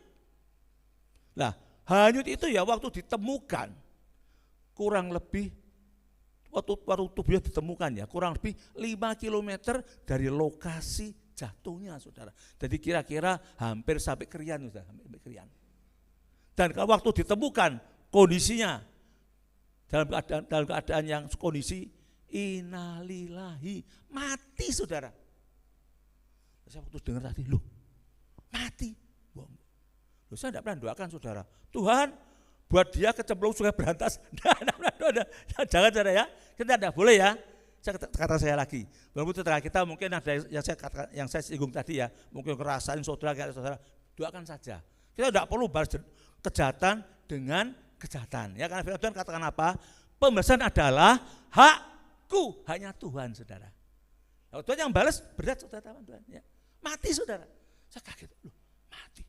Nah, hanyut itu ya waktu ditemukan, kurang lebih, waktu tubuhnya ditemukan ya, kurang lebih 5 km dari lokasi jatuhnya saudara. Jadi kira-kira hampir sampai Krian saudara, sampai Krian. Dan kalau waktu ditemukan kondisinya dalam keadaan yang kondisi innalillahi, mati saudara. Saya waktu dengar tadi, loh mati. Loh, saya tidak pernah doakan saudara, Tuhan buat dia kecemplung Sungai Berantas. Jangan saudara ya, kita tidak boleh ya. Kata saya lagi, walaupun tetangga kita mungkin ada yang saya singgung tadi ya, mungkin ngerasain saudara, doakan saja. Kita tidak perlu balas kejahatan dengan kejahatan. Ya, karena firman Tuhan katakan apa? Pembalasan adalah hakku, hanya Tuhan, saudara. Kalau Tuhan yang balas berat, saudara, Tuhan. Ya. Mati, saudara. Saya kaget, loh, mati.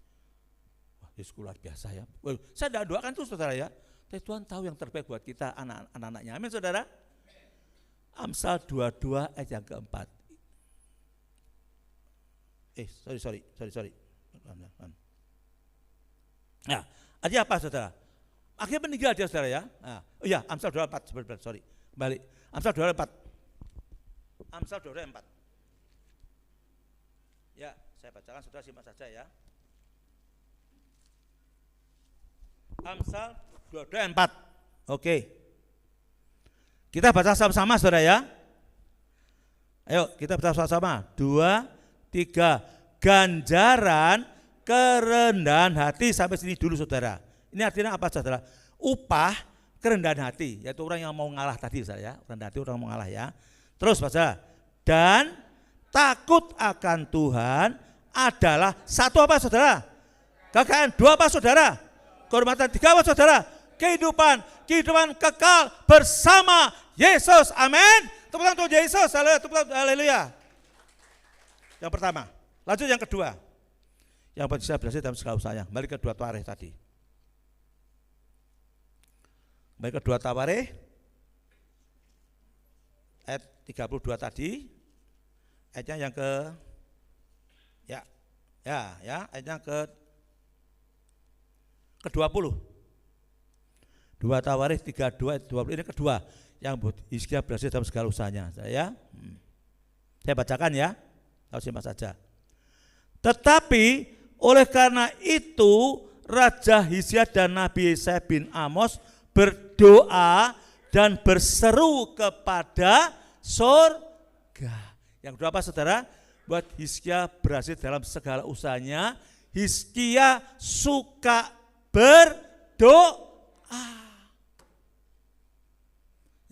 Wah, Yesus luar biasa ya. Saya tidak doakan itu, saudara ya. Tapi Tuhan tahu yang terbaik buat kita, anak-anaknya. Amin, saudara. Amsal 22 ayat yang keempat. Sorry. Nah, artinya apa, saudara? Akhirnya meninggal dia, saudara ya. Nah, oh iya, Amsal 24, sorry. Kembali. Amsal 24. Amsal 24. Ya, saya bacakan, saudara simak saja ya. Amsal 24. Oke. Kita baca sama-sama, saudara ya. Ayo, kita baca sama-sama. 2, 3. Ganjaran kerendahan hati, sampai sini dulu, saudara. Ini artinya apa, saudara? Upah kerendahan hati, yaitu orang yang mau ngalah tadi, saudara ya. Rendah hati, orang mau ngalah ya. Terus baca. Dan takut akan Tuhan adalah satu apa, saudara? Kekayaan. Dua apa, saudara? Kehormatan. Tiga apa, saudara? Kehidupan kekal bersama Yesus. Amin. Tepuk tangan untuk Yesus. Haleluya. Yang pertama. Lanjut yang kedua. Yang bisa berhasil dalam segala usahanya. Kembali ke 2 Tawarikh tadi. Kembali ke 2 Tawarikh ayat 32 tadi. Ayatnya yang ke ayatnya ke 20. 2 Tawarikh 32 ayat 20, ini kedua yang Hizkia berhasil dalam segala usahanya. Saya bacakan ya. Tahu simak saja. Tetapi oleh karena itu Raja Hizkia dan Nabi Yesaya bin Amos berdoa dan berseru kepada surga. Yang kedua apa, saudara? Buat Hizkia berhasil dalam segala usahanya, Hizkia suka berdoa.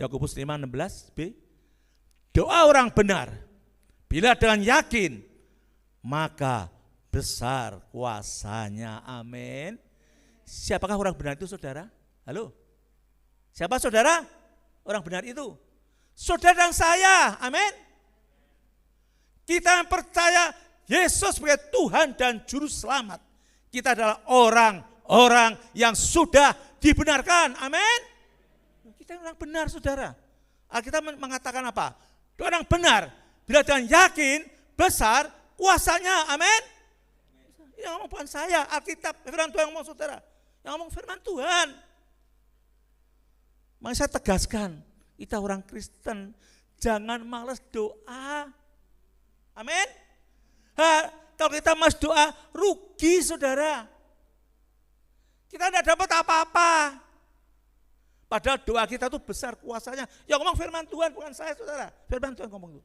Yakobus 5:16b. Doa orang benar bila dengan yakin maka besar kuasanya. Amin. Siapakah orang benar itu, saudara? Halo? Siapa, saudara? Orang benar itu saudara dan saya. Amin. Kita yang percaya Yesus sebagai Tuhan dan Juru Selamat, kita adalah orang-orang yang sudah dibenarkan. Amin. Kita orang benar, saudara. Alkitab mengatakan apa? Orang benar bila dengan yakin besar kuasanya. Amin. Yang ngomong bukan saya, Alkitab, firman Tuhan yang ngomong, saudara. Yang ngomong firman Tuhan. Makanya saya tegaskan, kita orang Kristen jangan malas doa. Amin. Kalau kita malas doa, rugi, saudara. Kita tidak dapat apa-apa. Padahal doa kita itu besar kuasanya. Yang ngomong firman Tuhan, bukan saya, saudara. Firman Tuhan ngomong itu.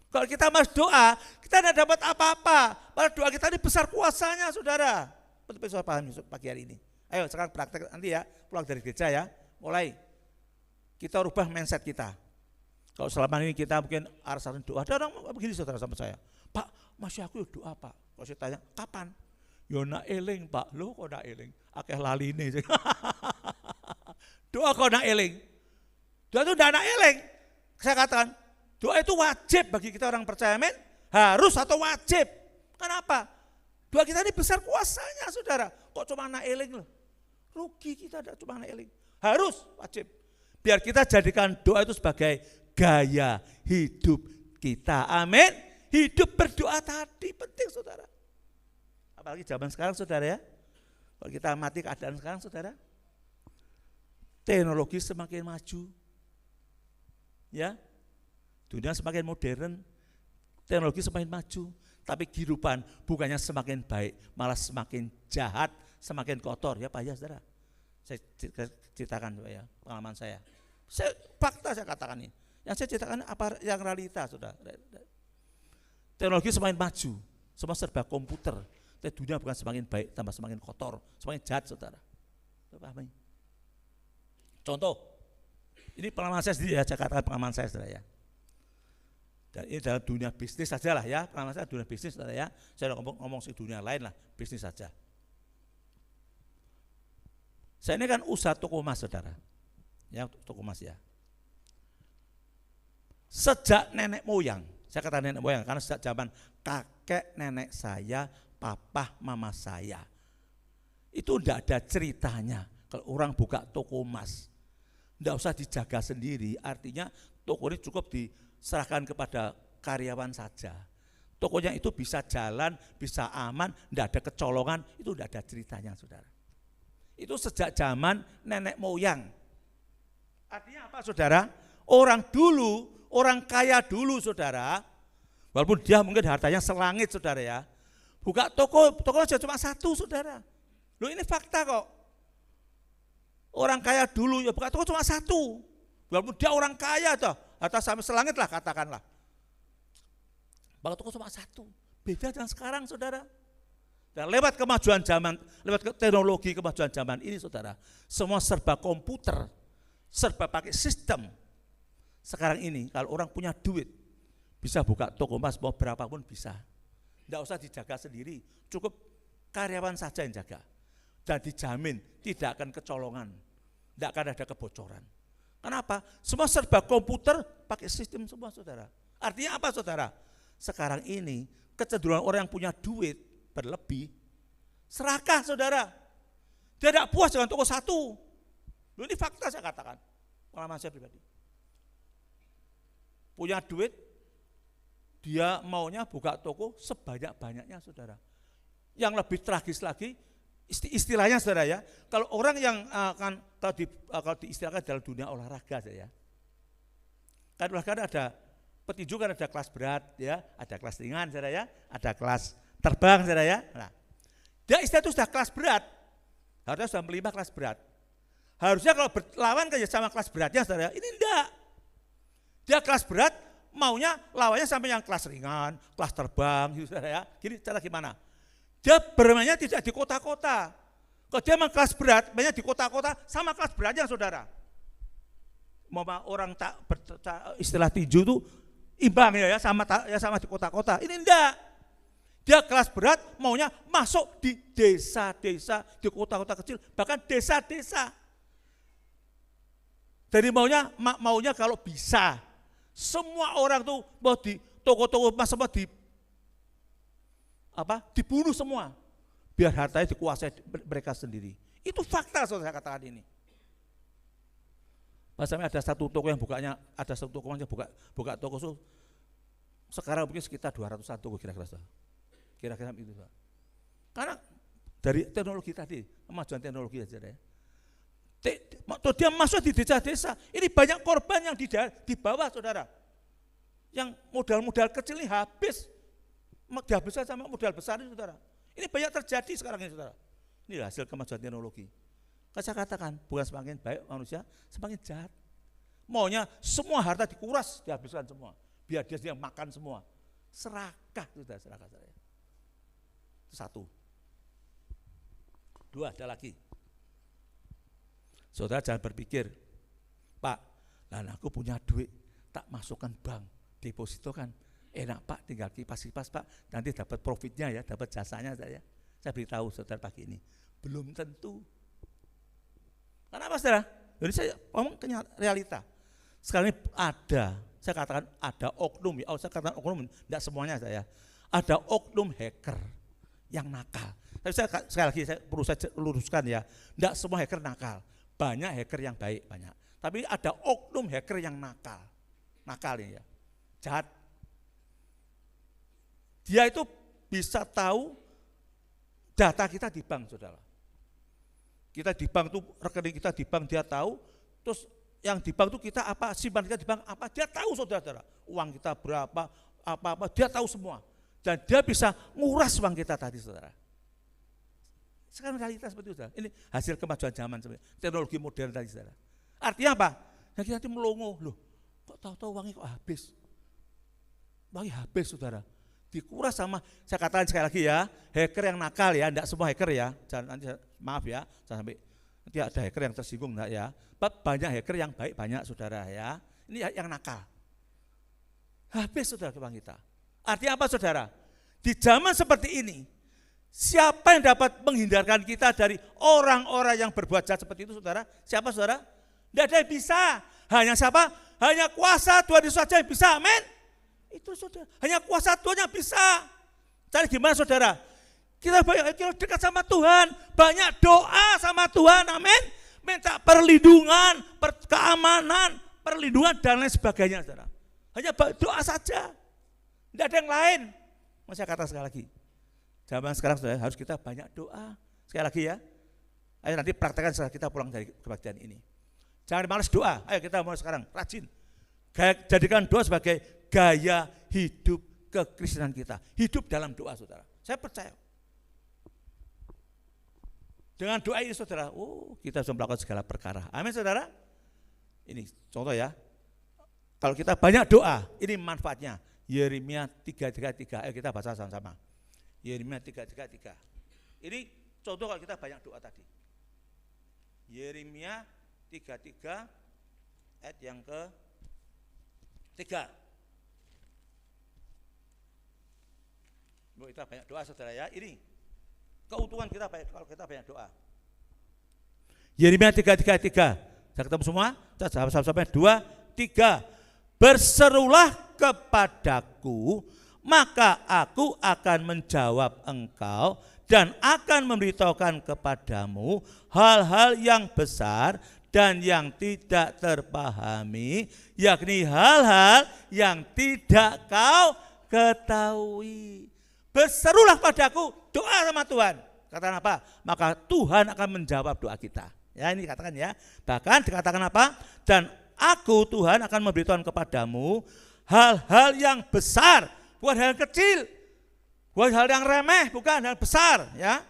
Kalau kita malas doa, kita tidak dapat apa-apa. Padahal doa kita ini besar kuasanya, saudara. Betul bisa paham pagi hari ini. Ayo sekarang praktek nanti ya, pulang dari gereja ya. Mulai kita rubah mindset kita. Kalau selama ini kita mungkin alasan doa, ada orang begini, saudara, sama saya. Pak, masih aku doa, Pak. Kalau saya tanya, kapan? Yo nak eling, Pak. Loh kok nak eling? Akeh laline. Doa kok nak eling. Doa itu tidak nak eling. Saya katakan, doa itu wajib bagi kita orang percaya, amin. Harus atau wajib. Kenapa? Doa kita ini besar kuasanya, saudara. Kok cuma nak eling loh? Rugi kita, tidak cuma nak eling. Harus, wajib. Biar kita jadikan doa itu sebagai gaya hidup kita, amin. Hidup berdoa tadi penting, saudara. Apalagi zaman sekarang, saudara ya. Kalau kita amati keadaan sekarang, saudara. Teknologi semakin maju, ya, dunia semakin modern, teknologi semakin maju, tapi kehidupan bukannya semakin baik, malah semakin jahat, semakin kotor, ya Pak ya, saudara. Saya ceritakan ya pengalaman saya. Fakta saya katakan ini. Yang saya ceritakan apa yang realita, saudara. Teknologi semakin maju, semua serba komputer, tapi dunia bukan semakin baik, tambah semakin kotor, semakin jahat, saudara. Paham ini? Contoh, ini pengalaman saya sendiri ya, saya katakan pengalaman saya, saudara ya. Dan ini dalam dunia bisnis saja lah ya, pengalaman saya dunia bisnis, saudara ya. Saya ngomong di dunia lain lah, bisnis saja. Saya ini kan usaha toko emas saudara, ya toko emas ya. Sejak nenek moyang, saya kata nenek moyang karena sejak zaman kakek nenek saya, papa mama saya, itu tidak ada ceritanya kalau orang buka toko emas, tidak usah dijaga sendiri, artinya toko ini cukup diserahkan kepada karyawan saja. Tokonya itu bisa jalan, bisa aman, tidak ada kecolongan, itu tidak ada ceritanya saudara. Itu sejak zaman nenek moyang. Artinya apa saudara? Orang dulu, orang kaya dulu saudara, walaupun dia mungkin hartanya selangit saudara ya, buka toko aja cuma satu saudara. Loh ini fakta kok. Orang kaya dulu ya buka toko cuma satu, walaupun dia orang kaya toh, atau sampai selangit lah katakanlah. Buka toko cuma satu, beda dengan sekarang saudara. Dan lewat kemajuan zaman, lewat teknologi kemajuan zaman ini saudara, semua serba komputer, serba pakai sistem. Sekarang ini kalau orang punya duit, bisa buka toko emas mau berapapun bisa. Tidak usah dijaga sendiri, cukup karyawan saja yang jaga. Dan dijamin tidak akan kecolongan, tidak akan ada kebocoran. Kenapa? Semua serba komputer, pakai sistem semua saudara. Artinya apa saudara? Sekarang ini kecenderungan orang yang punya duit berlebih, serakah saudara. Dia tidak puas dengan toko satu. Ini fakta saya katakan, pengalaman saya pribadi. Punya duit, dia maunya buka toko sebanyak-banyaknya saudara. Yang lebih tragis lagi, istilahnya saudara ya, kalau orang yang kalau diistilahkan dalam dunia olahraga saja ya, kan olahraga ada petinju kan ada kelas berat ya, ada kelas ringan saudara ya, ada kelas terbang saudara ya. Nah, dia istilah itu sudah kelas berat, harusnya sudah melimpa kelas berat. Harusnya kalau berlawan kerja sama kelas beratnya saudara, ini enggak. Dia kelas berat, maunya lawannya sampai yang kelas ringan, kelas terbang gitu saudara ya. Gini cara gimana? Dia bermainnya tidak di kota-kota. Kalau dia memang kelas berat, mainnya di kota-kota sama kelas beratnya saudara. Mau orang tak istilah tinju itu imbang ya sama di kota-kota. Ini enggak. Dia kelas berat maunya masuk di desa-desa, di kota-kota kecil, bahkan desa-desa. Jadi maunya kalau bisa semua orang tuh mau di toko-toko emas semua dibunuh semua, biar hartanya dikuasai mereka sendiri. Itu fakta saya katakan ini. Masalahnya ada satu toko yang bukanya, ada satu toko yang buka toko sekarang mungkin sekitar 200-an toko kira-kira itu. Karena dari teknologi tadi, kemajuan teknologi aja ya. Dia masuk di desa-desa, ini banyak korban yang di bawah saudara. Yang modal-modal kecil ini dihabiskan sama modal besar ini saudara. Ini banyak terjadi sekarang ini saudara. Ini hasil kemajuan teknologi. Kan saya katakan, bukan semakin baik manusia, semakin jahat. Maunya semua harta dikuras, dihabiskan semua. Biar dia sendiri makan semua. Serakah sudah, serakah saya. Satu. Dua, ada lagi. Saudara jangan berpikir, Pak, aku punya duit, tak masukkan bank, deposito kan enak Pak, tinggal kipas-kipas Pak, nanti dapat profitnya ya, dapat jasanya saya. Saya beritahu saudara pagi ini, belum tentu. Kenapa saudara? Jadi saya ngomong realita. Sekarang ini saya katakan ada oknum, saya katakan oknum, tidak semuanya saya. Ada oknum hacker yang nakal. Tapi sekali lagi saya perlu saya luruskan ya, tidak semua hacker nakal. Banyak hacker yang baik, banyak. Tapi ada oknum hacker yang nakal. Nakal ini ya, jahat. Dia itu bisa tahu data kita di bank, saudara. Kita di bank itu, rekening kita di bank dia tahu, terus yang di bank itu kita apa, simpan kita di bank apa, dia tahu saudara. Uang kita berapa, apa-apa, dia tahu semua. Dan dia bisa nguras uang kita tadi saudara. Sekarang realitas seperti itu saudara. Ini hasil kemajuan zaman, teknologi modern tadi saudara. Artinya apa? Nah, kita nanti melongo, loh kok tahu-tahu uangnya kok habis. Uangnya habis saudara. Dikuras sama, saya katakan sekali lagi ya, hacker yang nakal ya, enggak semua hacker ya, jangan nanti maaf ya, jangan sampai nanti ada hacker yang tersinggung enggak ya. Banyak hacker yang baik banyak saudara ya. Ini yang nakal. Habis saudara uang kita. Artinya apa saudara? Di zaman seperti ini, Siapa yang dapat menghindarkan kita dari orang-orang yang berbuat jahat seperti itu, saudara? Siapa, saudara? Tidak ada yang bisa. Hanya siapa? Hanya kuasa Tuhan Yesus saja yang bisa, amin. Itu saudara, hanya kuasa Tuhan yang bisa. Cari gimana, saudara? Kita dekat sama Tuhan, banyak doa sama Tuhan, amin. Minta perlindungan, keamanan, perlindungan dan lain sebagainya, saudara. Hanya doa saja, tidak ada yang lain. Masih kata sekali lagi, zaman sekarang saudara harus kita banyak doa. Sekali lagi ya, ayo nanti praktekkan setelah kita pulang dari kebaktian ini. Jangan malas doa, ayo kita mulai sekarang, rajin. Jadikan doa sebagai gaya hidup kekristenan kita. Hidup dalam doa, saudara. Saya percaya. Dengan doa ini, saudara, kita bisa melakukan segala perkara. Amin, saudara. Ini contoh ya. Kalau kita banyak doa, ini manfaatnya. Yeremia 3:3. Ayo kita baca sama-sama. Yeremia 3:3. Ini contoh kalau kita banyak doa tadi. Yeremia 3:3 ayat yang ke-3. Kita banyak doa, saudara ya. Ini keuntungan kita kalau kita banyak doa. Yeremia 3:3. Saya ketemu semua? Sama-sama 2, 3. Berserulah kepadaku, maka aku akan menjawab engkau dan akan memberitahukan kepadamu hal-hal yang besar dan yang tidak terpahami, yakni hal-hal yang tidak kau ketahui. Berserulah padaku, doa sama Tuhan. Katakan apa? Maka Tuhan akan menjawab doa kita. Ya, ini katakan ya. Bahkan dikatakan apa? Dan aku Tuhan akan memberitahukan kepadamu hal-hal yang besar, bukan hal kecil, bukan hal yang remeh, bukan hal besar, ya.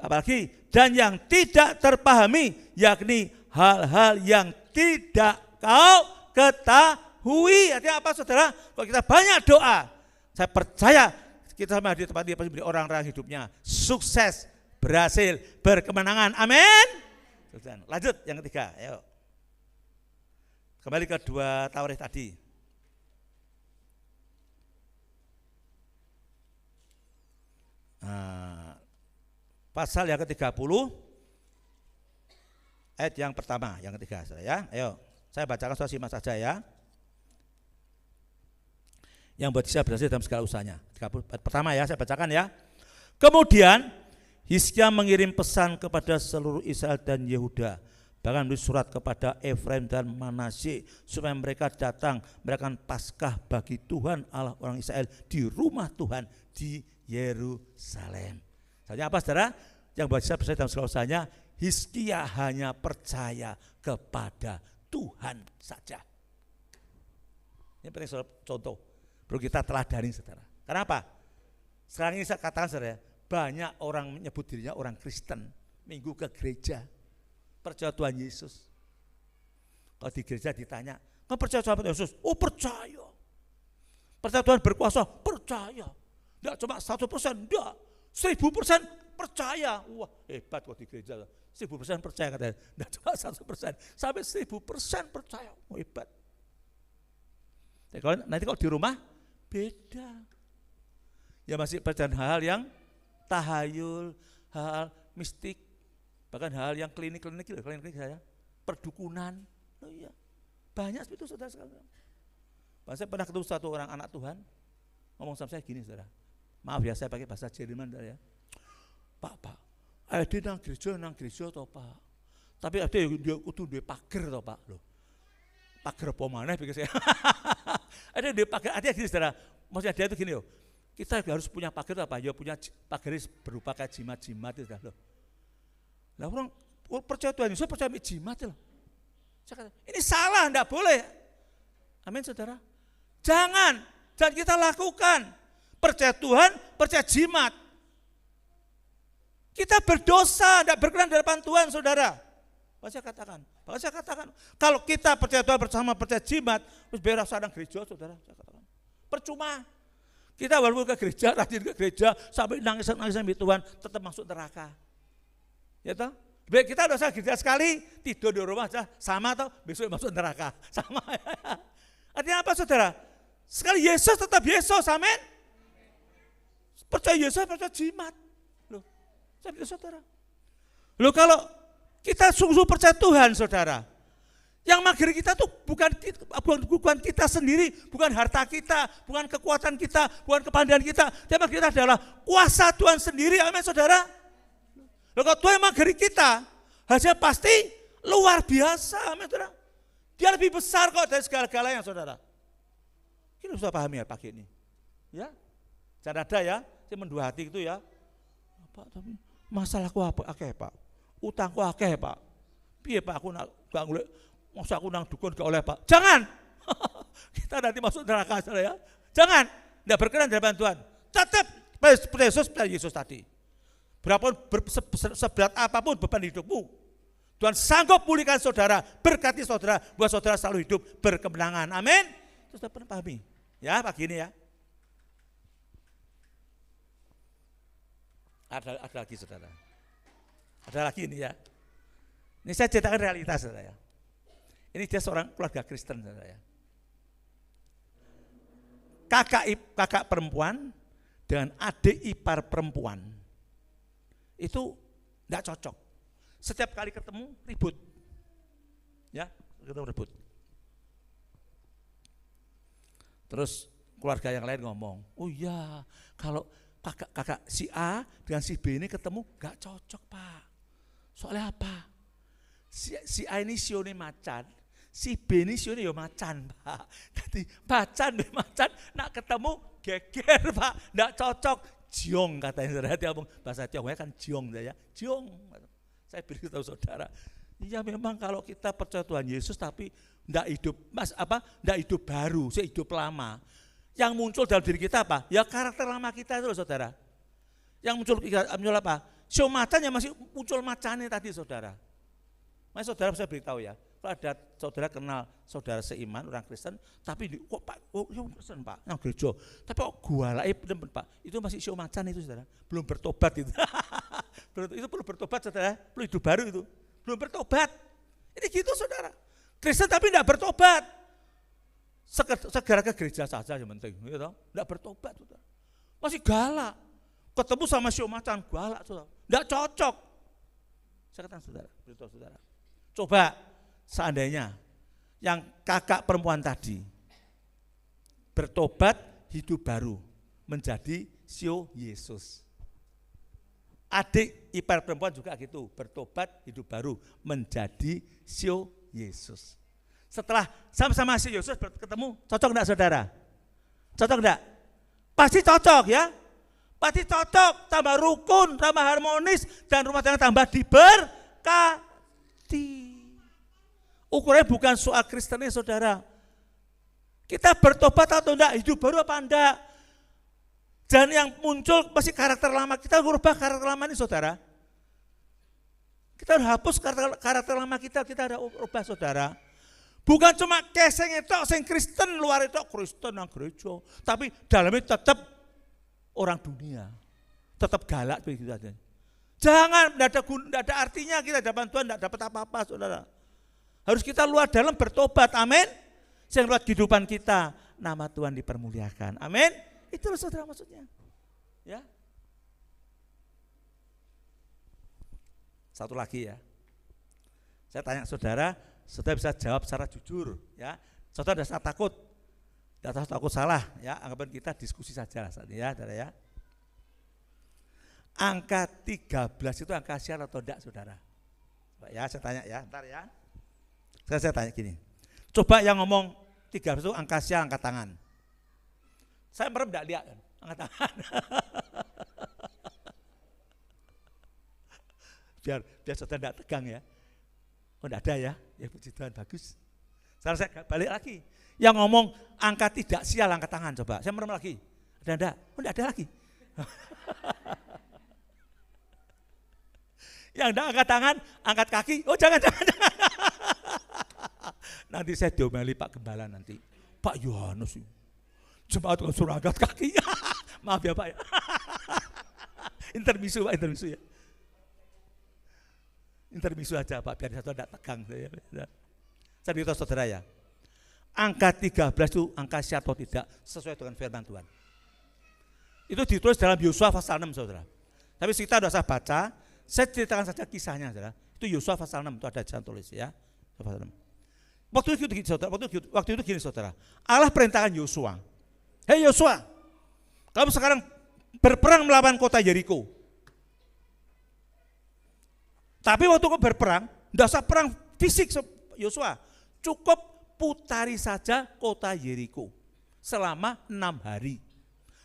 Apalagi dan yang tidak terpahami, yakni hal-hal yang tidak kau ketahui. Artinya apa, saudara? Kalau kita banyak doa, saya percaya kita sama di tempat ini pasti menjadi orang-orang hidupnya sukses, berhasil, berkemenangan. Amin. Lanjut yang ketiga, ayo. Kembali ke 2 Tawarikh tadi. Pasal yang ke-30 ayat yang pertama, yang ketiga, ya. Ayo, saya bacakan, saya simak saja ya. Yang buat saya berhasil dalam segala usahanya. 30 ayat pertama ya, saya bacakan ya. Kemudian Hizkia mengirim pesan kepada seluruh Israel dan Yehuda, bahkan menulis surat kepada Efraim dan Manasye supaya mereka datang merayakan Paskah bagi Tuhan Allah orang Israel di rumah Tuhan di Yerusalem. Soalnya apa, saudara? Yang buat saya percaya dalam segala usahanya, Hizkia hanya percaya kepada Tuhan saja. Ini penting, contoh. Perlu kita teladani, saudara. Karena apa? Sekarang ini saya katakan, saudara, banyak orang menyebut dirinya orang Kristen, minggu ke gereja, percaya Tuhan Yesus. Kalau di gereja ditanya, kau percaya Tuhan Yesus? Oh, percaya. Percaya Tuhan berkuasa? Percaya. Tidak cuma 1%, tidak. 1000% percaya. Wah, hebat kok di gereja. 1000% percaya katanya. Tidak cuma 1%, sampai 1000% percaya. Oh, hebat. Nanti kalau di rumah beda. Ya masih percaya hal-hal yang tahayul, hal mistik, bahkan hal yang klinik saya, perdukunan. Oh iya, banyak seperti itu, saudara sekalian. Saya pernah ketemu satu orang anak Tuhan ngomong sama saya gini, saudara. Maaf ya, saya pakai bahasa Jerman, saudara ya. Pak, ada nang gereja toh Pak. Tapi ada dia kudu duwe pager toh Pak, loh. Pager apa maneh pikir saya. Ada duwe pager, ada gini, saudara. Maksudnya dia itu gini loh. Kita harus punya pagar apa? Ya punya pagar berupa kayak jimat-jimat itu loh. Lah orang percaya Tuhan Yesus percaya jimat loh. Saya kata, ini salah, enggak boleh. Amin, saudara. Jangan kita lakukan. Percaya Tuhan, percaya jimat. Kita berdosa, enggak berkenan di hadapan Tuhan, saudara. Bahkan saya katakan, kalau kita percaya Tuhan bersama percaya jimat, terus biar sadang gereja, saudara. Saya katakan, percuma. Kita walaupun ke gereja, rajin ke gereja, sampai nangis sama Tuhan, tetap masuk neraka. Ya toh? Kita udah usah gereja sekali, tidur di rumah aja, sama toh, besok masuk neraka. Sama. Artinya apa, saudara? Sekali Yesus tetap Yesus, amin. Percaya Yesus, percaya jimat. Loh, saya bilang saudara. Loh kalau kita sungguh percaya Tuhan saudara, yang magari kita tuh bukan kita sendiri, bukan harta kita, bukan kekuatan kita, bukan kepandaian kita. Yang magari kita adalah kuasa Tuhan sendiri, amin saudara. Loh kalau Tuhan magari kita, hasilnya pasti luar biasa, amin saudara. Dia lebih besar kok dari segala-galanya saudara. Kita bisa pahami ya pagi ini. Ya, jangan ada ya, saya mendua hati itu ya. Pak, tapi masalahku apa akeh Pak? Utangku akeh Pak. Piye Pak aku gak ngulek, masa aku nang dukun gak oleh Pak? Jangan. Kita nanti masuk neraka ya. Jangan. Tidak berkenan dari bantuan. Tetap percaya Yesus tadi. Berapapun seberat apapun beban hidupmu, Tuhan sanggup pulihkan saudara, berkati saudara, buat saudara selalu hidup berkemenangan. Amin. Terus dapat pahami. Ya pagi ini ya. Ada lagi saudara. Ada lagi ini ya. Ini saya ceritakan realitas saudara ya. Ini dia seorang keluarga Kristen saudara ya. Kakak perempuan dengan adik ipar perempuan itu enggak cocok. Setiap kali ketemu ribut. Ya, ketemu ribut. Terus keluarga yang lain ngomong, "Oh iya, kalau kakak si A dengan si B ini ketemu gak cocok Pak. Soalnya apa? Si A ini sione macan, si B ini sione ya macan Pak. Jadi macan nak ketemu geger Pak, gak cocok. Jiong katanya saudara, dia ngomong bahasa Tionghoa kan jiong ya, jiong. Saya beritahu saudara, iya memang kalau kita percaya Tuhan Yesus tapi ndak hidup ndak hidup baru, saya hidup lama. Yang muncul dalam diri kita apa? Ya karakter lama kita itu loh saudara. Yang muncul apa? Sio macan yang masih muncul macannya tadi saudara. Mas saudara bisa beritahu ya, kalau ada saudara kenal saudara seiman orang Kristen, tapi kok Pak, yang Kristen Pak, yang gereja, tapi kok gualai bener Pak, itu masih sio macan itu saudara, belum bertobat itu. Itu perlu bertobat saudara, perlu hidup baru itu, belum bertobat. Ini gitu saudara, Kristen tapi tidak bertobat. Segera ke gereja saja yang penting, gitu. Tidak bertobat, saudara. Masih galak, ketemu sama sio macan galak, saudara. Tidak cocok. Saya katakan saudara, beritahu saudara. Coba seandainya yang kakak perempuan tadi bertobat hidup baru menjadi sio Yesus. Adik ipar perempuan juga gitu, bertobat hidup baru menjadi sio Yesus. Setelah sama-sama si Yesus ketemu, cocok enggak saudara? Cocok enggak? Pasti cocok ya. Pasti cocok, tambah rukun, tambah harmonis, dan rumah tangga tambah diberkati. Ukurannya bukan soal Kristennya saudara. Kita bertobat atau enggak, hidup baru apa enggak. Dan yang muncul masih karakter lama, kita merubah karakter lama ini saudara. Kita harus hapus karakter lama kita harus ubah saudara. Bukan cuma keseng itu, sing Kristen luar itu Kristen yang gereja, tapi dalamnya tetap orang dunia, tetap galak begitu saja. Jangan, tidak ada artinya kita dapat Tuhan, tidak dapat apa-apa saudara. Harus kita luar dalam bertobat, amin. Yang luar kehidupan kita, nama Tuhan dipermuliakan, amin. Itulah saudara maksudnya. Ya. Satu lagi ya, saya tanya saudara bisa jawab secara jujur ya. Saudara tidak takut, tidak takut salah ya. Anggapan kita diskusi saja lah saat ini ya, saudara ya. Angka 13 itu angka sial atau tidak saudara? Ya saya tanya ya, ntar ya. Saya tanya gini, coba yang ngomong 13 itu angka sial, angkat tangan. Saya merem tidak lihat kan, angkat tangan. biar saudara tidak tegang ya. Oh enggak ada ya, ya puji Tuhan bagus. Sekarang saya balik lagi, yang ngomong angka tidak sial angkat tangan coba, saya merem lagi. Ada enggak? Oh enggak ada lagi. Yang enggak angkat tangan, angkat kaki, oh jangan. Nanti saya diomeli Pak Gembala nanti, Pak Yohanes, jemaat suruh angkat kaki. Maaf ya Pak ya. Intermisu Pak, intermisu ya. Intermisu aja Pak, biar saudara tidak tegang. Saya beritahu saudara ya, angka 13 itu angka sial atau tidak sesuai dengan firman Tuhan. Itu ditulis dalam Yosua pasal 6, saudara. Tapi kita sudah saya baca, saya ceritakan saja kisahnya, saudara. Itu Yosua pasal 6, itu ada jalan tulis ya. Pasal 6. Waktu itu gini, saudara. Allah perintahkan Yosua. Hei Yosua, kamu sekarang berperang melawan kota Yeriko. Tapi waktu kamu berperang, tidak usah perang fisik Yosua. Cukup putari saja kota Yeriko selama 6 hari.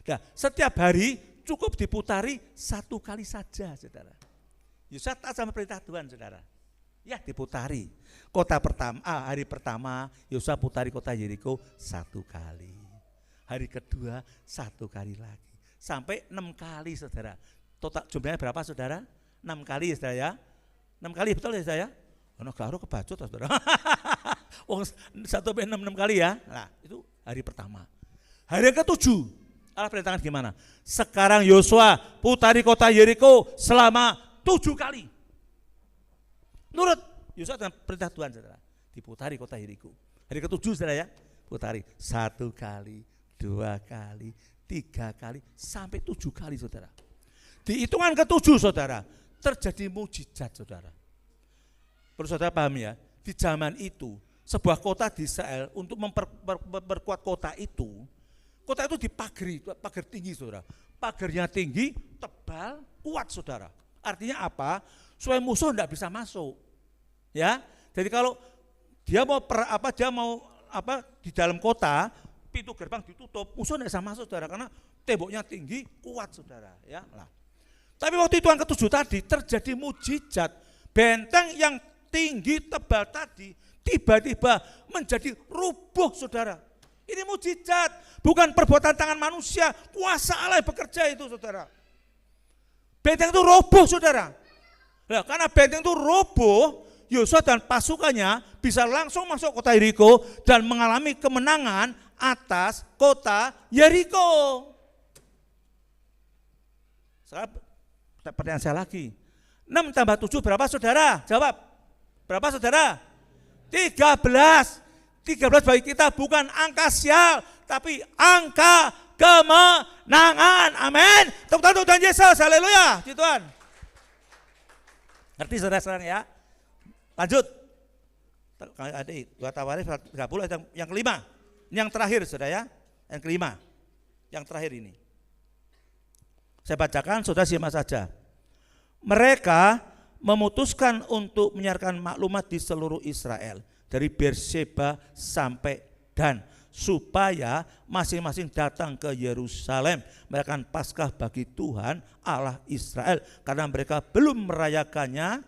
Nah, setiap hari cukup diputari 1 kali saja, saudara. Yosua taat sama perintah Tuhan, saudara. Ya, diputari. Hari pertama Yosua putari kota Yeriko 1 kali. Hari kedua 1 kali lagi. Sampai 6 kali, saudara. Total jumlahnya berapa, saudara? 6 kali, saudara ya. 6 kali betul ya saya? Ono karo kebacut, saudara. Wong 1 sampai 6 kali ya. Nah, itu hari pertama. Hari ke-7 Allah perintahkan gimana? Sekarang Yosua putari kota Yeriko selama 7 kali. Nurut Yosua dengan perintah Tuhan, saudara. Diputari kota Yeriko. Hari ke-7, saudara ya. Putari 1 kali, 2 kali, 3 kali, sampai 7 kali, saudara. Di hitungan ke-7, saudara, terjadi mujizat, saudara. Perlu saudara paham ya, di zaman itu sebuah kota di Israel untuk memperkuat kota itu dipagari, pagar tinggi, saudara. Pagarnya tinggi, tebal, kuat, saudara. Artinya apa? Supaya musuh tidak bisa masuk. Ya, jadi kalau dia mau di dalam kota, pintu gerbang ditutup, musuh tidak bisa masuk, saudara, karena temboknya tinggi, kuat, saudara. Ya, lah. Tapi waktu itu yang ke-7 tadi terjadi mujizat, benteng yang tinggi tebal tadi tiba-tiba menjadi rubuh, saudara. Ini mujizat, bukan perbuatan tangan manusia, kuasa Allah yang bekerja itu, saudara. Benteng itu roboh, saudara. Nah, karena benteng itu roboh, Yosua dan pasukannya bisa langsung masuk kota Yeriko dan mengalami kemenangan atas kota Yeriko. Sekarang pertanyaan saya lagi, 6 tambah 7 berapa, saudara? Jawab. Berapa, saudara? 13. 13 bagi kita bukan angka sial, tapi angka kemenangan. Amin. Tepuk tangan Tuhan Yesus. Haleluya. Puji Tuhan. Ngerti, saudara sekarang ya? Lanjut. Adik, 2 Tawarikh 30 yang kelima. Yang terakhir, saudara ya. Yang kelima. Yang terakhir ini. Saya bacakan, saudara simak saja. Mereka memutuskan untuk menyiarkan maklumat di seluruh Israel, dari Berseba sampai Dan, supaya masing-masing datang ke Yerusalem merayakan Paskah bagi Tuhan Allah Israel, karena mereka belum merayakannya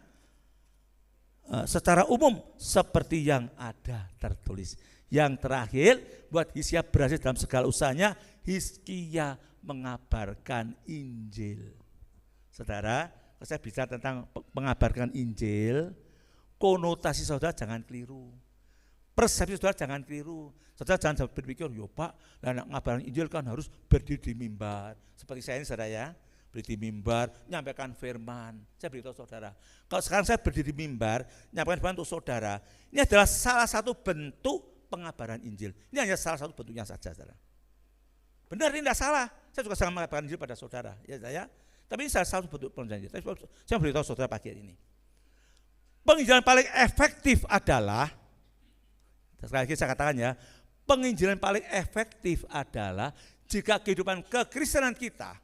secara umum seperti yang ada tertulis. Yang terakhir, buat Hizkia berhasil dalam segala usahanya, Hizkia mengabarkan Injil. Saudara, saya bicara tentang mengabarkan Injil, konotasi saudara jangan keliru. Persepsi saudara jangan keliru. Saudara jangan berpikir, yo Pak, ngabarin Injil kan harus berdiri di mimbar. Seperti saya ini, saudara ya, berdiri di mimbar, nyampaikan firman. Saya beritahu saudara, kalau sekarang saya berdiri di mimbar, nyampaikan firman untuk saudara, ini adalah salah satu bentuk pengabaran Injil. Ini hanya salah satu bentuknya saja, saudara. Benar, ini tidak salah. Saya juga sangat mengabarkan Injil pada saudara, ya saya. Tapi ini salah satu bentuk pengabaran Injil. Saya beritahu saudara pagi hari ini. Penginjilan paling efektif adalah, sekali lagi saya katakan ya, penginjilan paling efektif adalah jika kehidupan kekristenan kita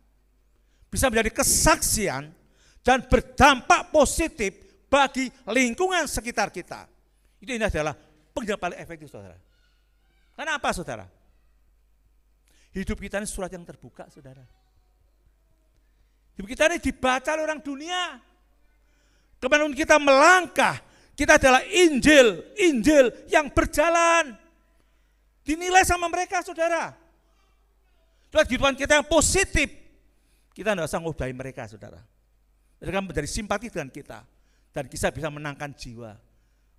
bisa menjadi kesaksian dan berdampak positif bagi lingkungan sekitar kita. Ini adalah penginjilan paling efektif, saudara. Karena apa, saudara? Hidup kita ini surat yang terbuka, saudara. Hidup kita ini dibaca oleh orang dunia. Kemanapun kita melangkah, kita adalah Injil yang berjalan. Dinilai sama mereka, saudara. Lihat kehidupan kita yang positif, kita tidak usah ngodain mereka, saudara. Mereka menjadi simpati dengan kita, dan kita bisa menangkan jiwa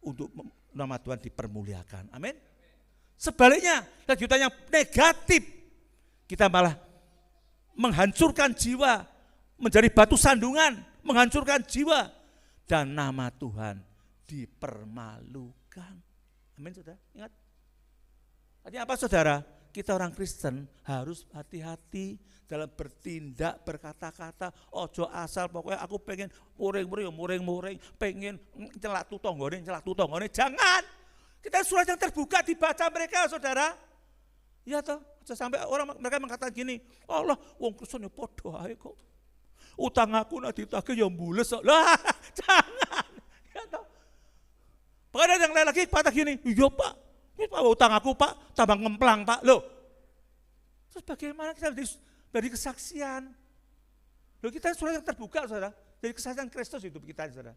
untuk nama Tuhan dipermuliakan. Amin. Sebaliknya, lihat kehidupan yang negatif, kita malah menghancurkan jiwa, menjadi batu sandungan, menghancurkan jiwa, dan nama Tuhan dipermalukan. Amin, saudara. Ingat. Artinya apa, saudara? kita orang Kristen harus hati-hati dalam bertindak, berkata-kata. Ojo asal pokoknya aku pengen muring, pengen celak tutonggone. Jangan. Kita surat yang terbuka dibaca mereka, saudara. Ya toh, sampai mereka mengatakan gini, Allah, wong Kristen ya podo ae kok. Utang aku nak ditagih ya mbules. Lah, jangan. Ya toh. Bahkan yang lain lagi kata gini, iya Pak, ini Pak utang aku Pak, tambah ngemplang Pak. Loh, terus bagaimana kita dari kesaksian? Loh, kita surat yang terbuka, saudara. Dari kesaksian Kristus hidup kita, saudara.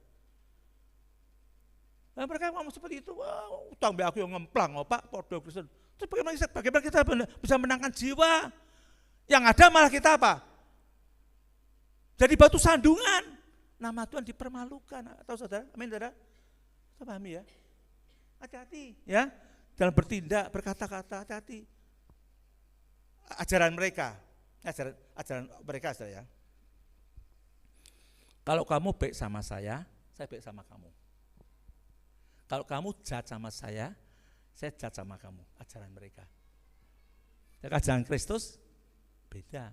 Nah, mereka ngomong seperti itu, wah, utang be aku yang ngemplang, oh Pak, podo Kristen. Terus bagaimana kita bisa menangkan jiwa? Yang ada malah kita apa? Jadi batu sandungan. Nama Tuhan dipermalukan. Tahu saudara? Amin saudara? Kita pahami ya? Hati-hati ya. Dalam bertindak, berkata-kata, hati-hati. Ajaran mereka saudara ya. Kalau kamu baik sama saya baik sama kamu. Kalau kamu jahat sama saya jahat sama kamu. Ajaran mereka. Ajaran Kristus beda.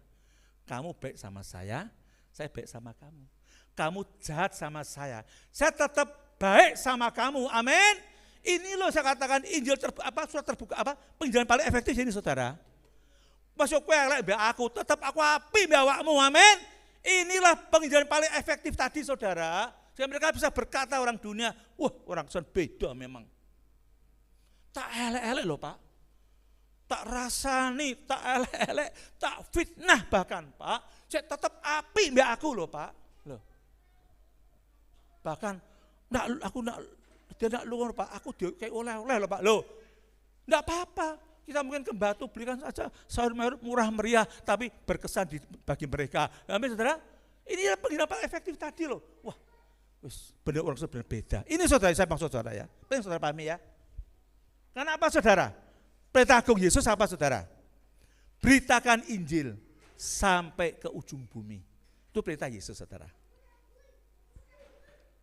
Kamu baik sama saya baik sama kamu. Kamu jahat sama saya tetap baik sama kamu. Amin. Ini loh saya katakan Injil surat terbuka penginjilan paling efektif ini saudara. Masuk kowe elek mbek aku, tetap aku api mbek awakmu. Amin. Inilah penginjilan paling efektif tadi saudara. Sehingga mereka bisa berkata orang dunia, wah orang Kristen beda memang. Tak elek-elek loh Pak. Tak rasani, tak elek-elek, tak fitnah bahkan Pak. Saya tetap api mbak aku loh Pak. Loh. Bahkan dia nak luar Pak, aku kayak oleh-oleh loh Pak. Loh. Enggak apa-apa. Kita mungkin ke Batu belikan saja sayur murah meriah tapi berkesan bagi mereka. Amin saudara. Ini pengirapan efektif tadi loh. Wah. Benar orang sebenarnya beda. Ini saudara saya maksud saudara ya. Pengen saudara pahami ya. Karena apa saudara? Perintah agung Yesus apa saudara? Beritakan Injil sampai ke ujung bumi. Itu perintah Yesus saudara.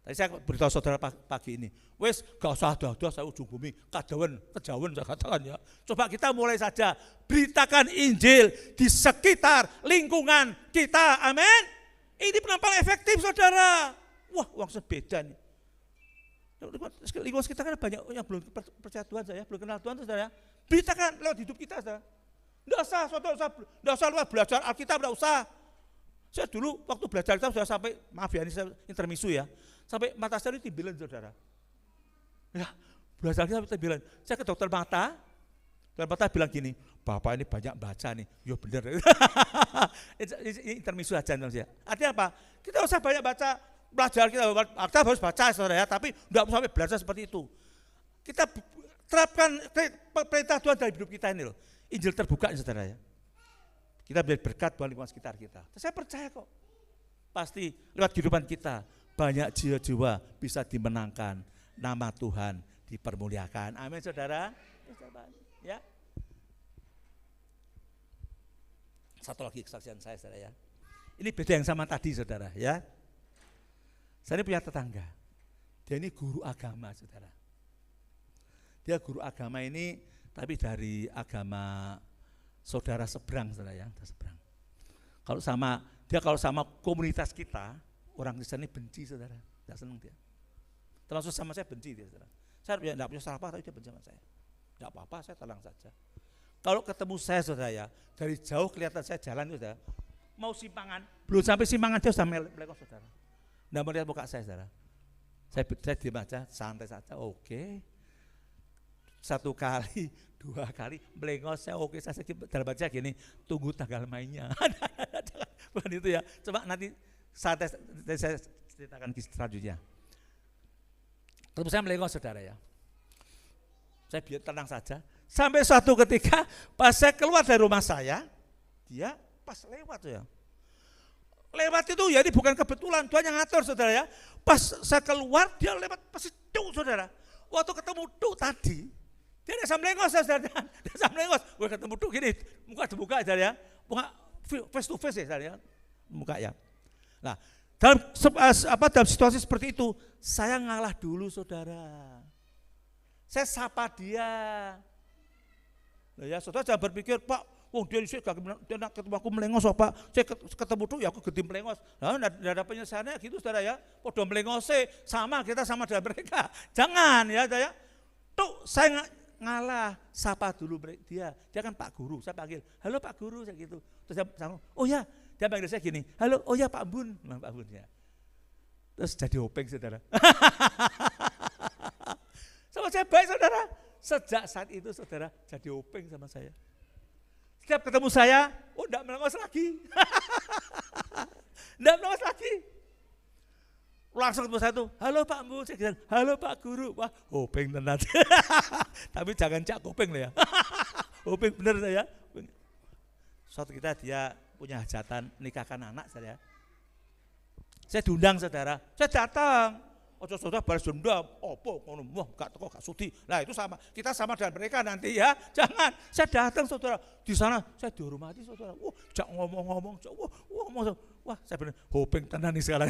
Tadi saya beritahu saudara pagi ini. Wes gak usah ada saya ujung bumi. Kejauhan saya katakan ya. Coba kita mulai saja. Beritakan Injil di sekitar lingkungan kita. Amin. Ini penampal efektif saudara. Wah, uang beda nih. Lingkungan kita kan banyak yang belum percaya Tuhan saya, belum kenal Tuhan saudara. Beritakan lewat hidup kita saudara. Enggak usah luar belajar Alkitab, enggak usah. Saya dulu waktu belajar Alkitab sudah sampai, maaf ya ini saya intermisu ya, sampai mata saya ini timbilan saudara. Ya, belajar Alkitab timbilan. Saya ke dokter mata bilang gini, Bapak ini banyak baca nih. Ya benar. Ini intermisu aja ya. Artinya apa? Kita usah banyak baca. Belajar kita harus baca saudara ya, tapi tidak sampai belajar seperti itu. Kita terapkan perintah Tuhan dalam hidup kita ini loh. Injil terbuka saudara ya. Kita menjadi berkat buat lingkungan sekitar kita. Saya percaya kok. Pasti lewat kehidupan kita banyak jiwa-jiwa bisa dimenangkan, nama Tuhan dipermuliakan. Amin saudara. Ya. Satu lagi kesaksian saya saudara ya. Ini beda yang sama tadi saudara ya. Saya ini punya tetangga, dia ini guru agama saudara. Dia guru agama ini tapi dari agama saudara seberang saudara ya, seberang. Kalau sama komunitas kita, orang Kristen ini benci saudara, tidak senang dia. Termasuk sama saya benci dia saudara. Saya tidak punya salah apa tapi dia benci sama saya. Tidak apa-apa, saya tenang saja. Kalau ketemu saya saudara ya, dari jauh kelihatan saya jalan itu saudara, mau simpangan, belum sampai simpangan dia sudah melekos saudara. Nggak melihat muka saya saudara. Saya diam aja, santai saja, oke. 1 kali, 2 kali, melengos saya oke. Saya dalam baca gini, tunggu tanggal mainnya. Bukan itu ya, coba nanti santai saya ceritakan selanjutnya. Terus saya melengos saudara ya. Saya biar tenang saja. Sampai suatu ketika pas saya keluar dari rumah saya, dia pas lewat ya. Lewat itu ya ini bukan kebetulan, Tuhan yang ngatur saudara ya. Pas saya keluar dia lewat pasti tuh saudara. Waktu ketemu tuh tadi, dia ada melengos saudara. Dia ada melengos, gue ketemu tuh gini, muka dibuka saudara ya. Muka face to face ya saudara ya, muka ya. Nah dalam situasi seperti itu, saya ngalah dulu saudara. Saya sapa dia. Ya, saudara jangan berpikir, Pak, dia ketemu aku melengos, Pak. Saya ketemu tuh ya aku gede melengos. Nah, enggak ada penyelesaiannya gitu, saudara ya. Podo melengos sama, kita sama dengan mereka. Jangan ya, saudara. Tuh saya ngalah, sapa dulu dia. Dia kan Pak Guru, saya panggil, halo Pak Guru, saya gitu. Terus saya, oh ya, dia panggil saya gini, halo, oh ya Pak Bun, Pak Bun ya. Terus jadi openg, saudara. Sama saya baik, saudara. Sejak saat itu, saudara, jadi openg sama saya. Setiap ketemu saya, oh enggak melengos lagi. Enggak melengos lagi. Langsung ketemu saya tuh, halo Pak Bu, saya bilang, halo Pak Guru. Wah, openg tenan. Tapi jangan cak openg lah ya. Openg bener saya. Suatu kita dia punya hajatan nikahkan anak saya. Saya diundang, saudara. Saya datang. Ojo saudara balas dendam, opo ngono, wah gak teko gak sudi. Nah itu sama, kita sama dengan mereka nanti ya. Jangan, saya datang saudara, di sana saya dihormati saudara. Wah, jak ngomong-ngomong, wah saya benar hoping tenan nih sekarang.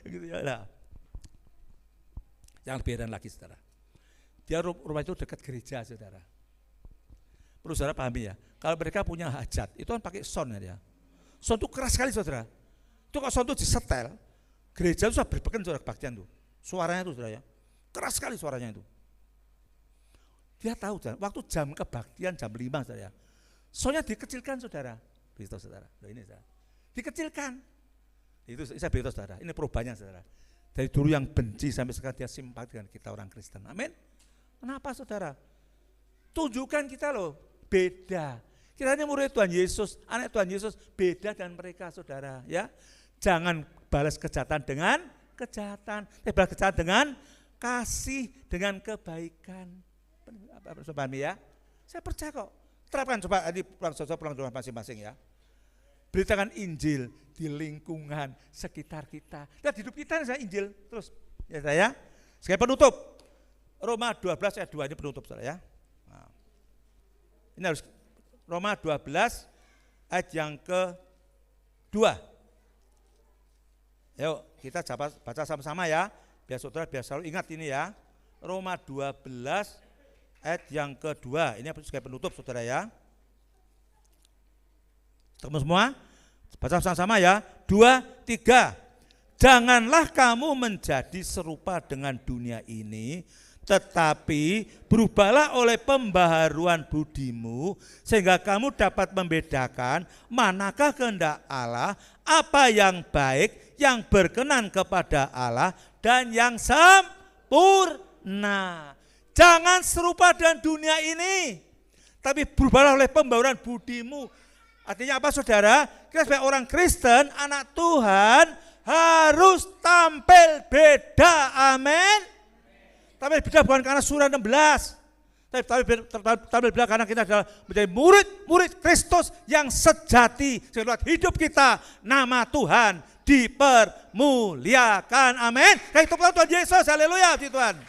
Gitu ya. Nah. Yang lebih heran lagi saudara. Dia rumah itu dekat gereja saudara. Perlu saudara pahami ya, kalau mereka punya hajat, itu kan pakai sound ya. Sound itu keras sekali saudara. Itu kalau sound itu disetel, gereja itu sudah berbeken saudara kebaktian tuh. Suaranya itu saudara ya, keras sekali suaranya itu. Dia tahu saudara, waktu jam kebaktian jam 5 saudara ya, soalnya dikecilkan saudara. Beritahu saudara, loh ini saudara, dikecilkan. Itu saya beritahu saudara, ini perubahannya saudara. Dari dulu yang benci sampai sekarang dia simpati dengan kita orang Kristen. Amin. Kenapa saudara? Tunjukkan kita loh, beda. Kita ini murid Tuhan Yesus, anak Tuhan Yesus, beda dengan mereka saudara ya. Jangan balas kejahatan dengan kejahatan, balas kejahatan dengan kasih, dengan kebaikan. Sobat ya, saya percaya kok. Terapkan coba ini pulang rumah masing-masing ya. Beritakan Injil di lingkungan sekitar kita. Lihat hidup kita saya Injil terus ya saya. Sebagai penutup, Roma 12 ayat 2 ini penutup saya ya. Nah, ini harus Roma 12 ayat yang ke-2. Yuk kita baca sama-sama ya, biar saudara biar selalu ingat ini ya. Roma 12 ayat yang ke-2, ini sebagai penutup saudara ya. Ketemu semua? Baca sama-sama ya, 2, 3. Janganlah kamu menjadi serupa dengan dunia ini, tetapi berubahlah oleh pembaharuan budimu, sehingga kamu dapat membedakan manakah kehendak Allah, apa yang baik, yang berkenan kepada Allah, dan yang sempurna. Jangan serupa dengan dunia ini, tapi berubahlah oleh pembaharuan budimu. Artinya apa saudara? Kita sebagai orang Kristen, anak Tuhan, harus tampil beda, amin. Tampil beda bukan karena surah 16, tapi tampil beda karena kita adalah menjadi murid-murid Kristus yang sejati. Sehingga hidup kita, nama Tuhan dipermuliakan, amin. Kayak itu Tuhan Yesus, haleluya Tuhan.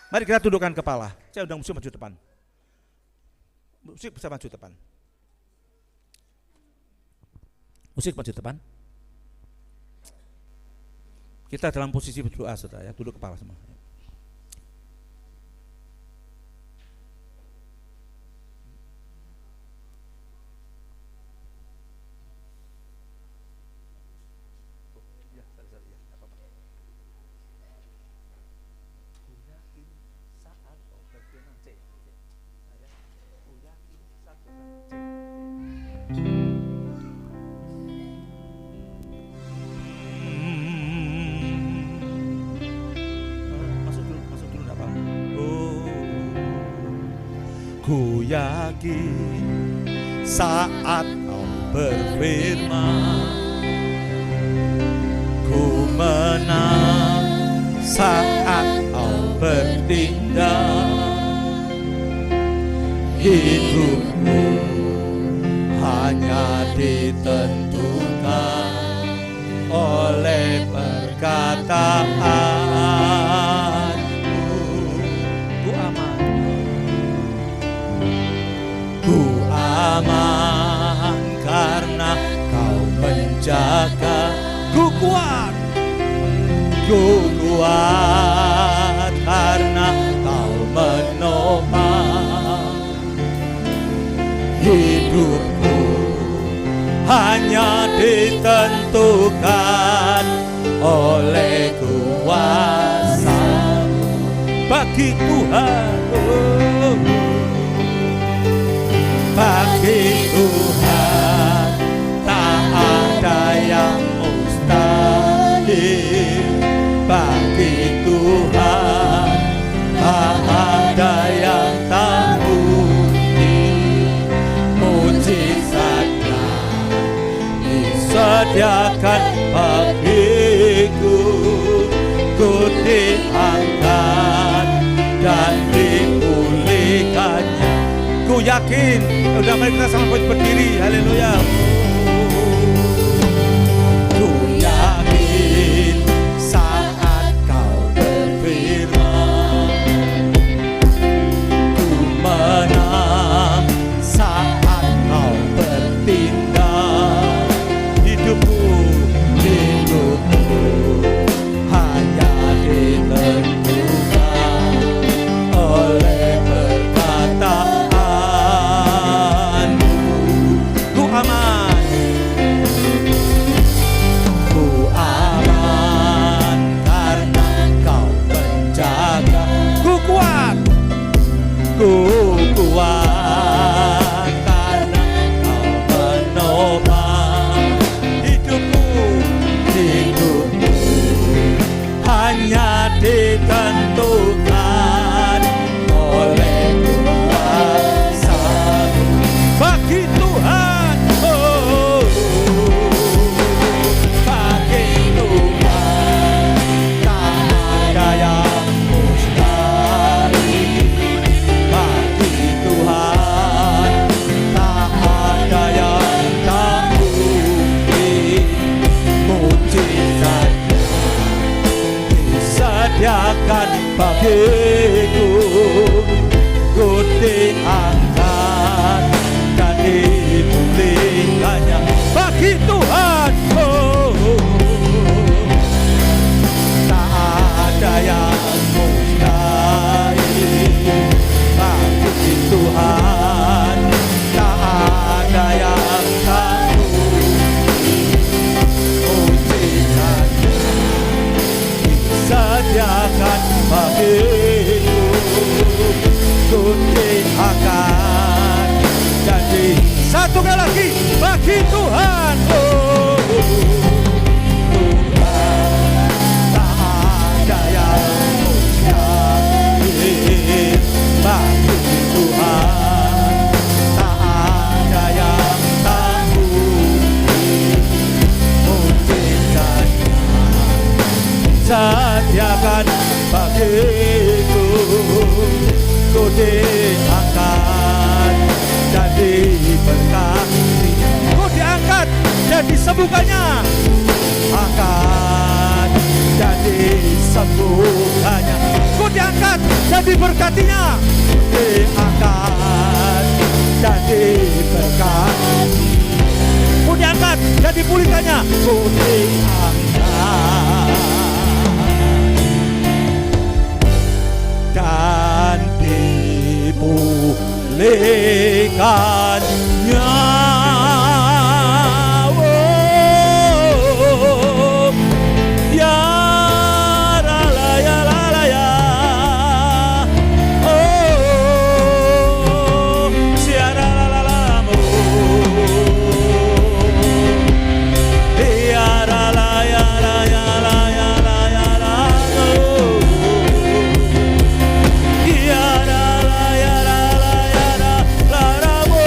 Mari kita tundukkan kepala. Saya undang musik maju depan. Musik bisa maju depan. Musik maju depan. Kita dalam posisi berdoa saudara ya, tunduk kepala semua.
Ku yakin saat kau berfirman, ku menang saat kau bertindak. Hidupmu hanya ditentukan oleh perkataan. Aman karena kau menjaga. Ku kuat karena kau menopang. hidupku hanya ditentukan oleh kuasa
bagi Tuhan,
bagi Tuhan tak ada yang mustahil, bagi Tuhan tak ada yang tak mungkin. Mujizatnya disediakan bagiku, ku diangkat dan dipulihkannya.
ku yakin. Udah mari kita sama berdiri, haleluya.
Ku yakin saat kau berfirman, ku menang saat kau bertindak. Hidupku hanya ditentukan oleh perkataanmu.
Ku aman,
karena kau menjaga.
ku kuat,
Ku kuat karena kau menopang hidupku hanya ditentukan oleh kuasa-Mu.
bagi Tuhan.
Oh, bagi Tuhan tak ada yang mustahil, bagi Tuhan tak ada yang tak mungkin. Mujizatnya disediakan bagiku, ku diangkat dan dipulihkannya.
Bagi Tuhan, oh,
Tak ada yang mustahil, bagi Tuhan tak ada yang tak mungkin. Mujizatnya disediakan bagiku, ku diangkat dan
satu kali lagi, bagi Tuhan, oh,
Tuhan tak ada yang mustahil, bagi Tuhan tak ada yang tak mungkin. Mujizatnya disediakan bagiku, ku diangkat dan diberkati.
ku diangkat dan disembuhkannya.
Angkat dan disembuhkannya,
Ku diangkat dan diberkatinya.
diangkat dan diberkati,
Ku diangkat dan dipulihkannya.
ku diangkat dan dipulihkannya. Oh, ya la la ya la la ya. Oh, sia la la la la mo. Ya la la ya la ya la ya la ya la mo. Ya la la ya la la ya la la la mo.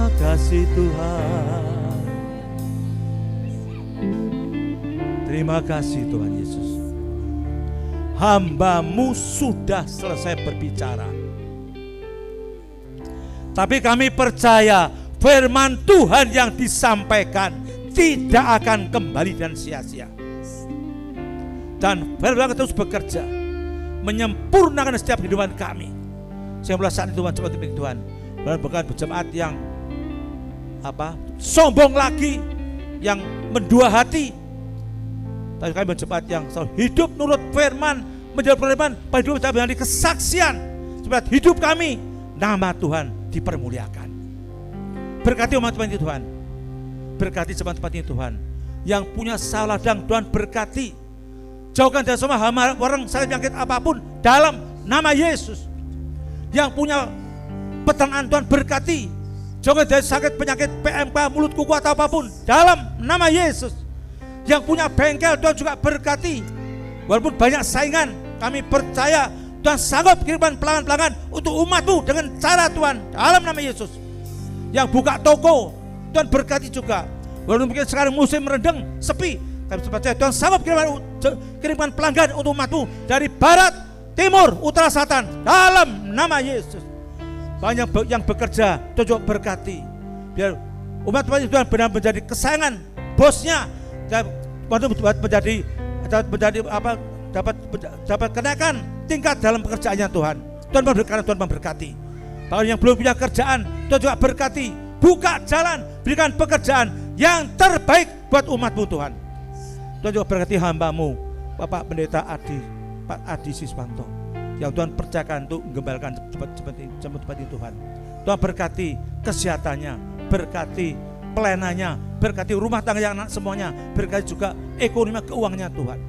Terima kasih Tuhan. Terima kasih Tuhan Yesus. Hamba-Mu sudah selesai berbicara. Tapi kami percaya firman Tuhan yang disampaikan tidak akan kembali dan sia-sia. Dan firman terus bekerja menyempurnakan setiap kehidupan kami. Sehingga saat itu Tuhan, bukan berjemaat yang sombong lagi, yang mendua hati, tapi kami berjemaat yang selalu hidup menurut firman, menjadi firman, pada hidup kami menjadi kesaksian, supaya hidup kami nama Tuhan dipermuliakan. Berkati umat Tuhan ini Tuhan, berkati jemaat-jemaat ini Tuhan, yang punya salah dan Tuhan berkati, jauhkan dari semua hama orang sakit penyakit apapun dalam nama Yesus. Yang punya peternakan Tuhan berkati, jauhkan dari sakit penyakit PMK, mulut kuku atau apapun dalam nama Yesus. Yang punya bengkel Tuhan juga berkati, walaupun banyak saingan, kami percaya Tuhan sanggup kirimkan pelanggan-pelanggan untuk umat-Mu dengan cara Tuhan dalam nama Yesus. Yang buka toko Tuhan berkati juga, walaupun mungkin sekarang musim rendeng sepi, kami percaya Tuhan sanggup kirimkan pelanggan untuk umat-Mu dari barat, timur, utara, selatan dalam nama Yesus. Banyak yang bekerja Tuhan juga berkati, biar umat-umat Tuhan benar menjadi kesayangan bosnya, dan dapat kenaikan tingkat dalam pekerjaannya Tuhan. Tuhan memberkati. Bahkan yang belum punya kerjaan Tuhan juga berkati, buka jalan, berikan pekerjaan yang terbaik buat umat-Mu Tuhan. Tuhan juga berkati hamba-Mu Bapak Pendeta Pak Adi Siswanto, yang Tuhan percayakan untuk menggembalakan jemaat ini Tuhan. Tuhan berkati kesehatannya, berkati pelayanannya, berkati rumah tangga yang anak semuanya, berkati juga ekonomi keuangannya Tuhan.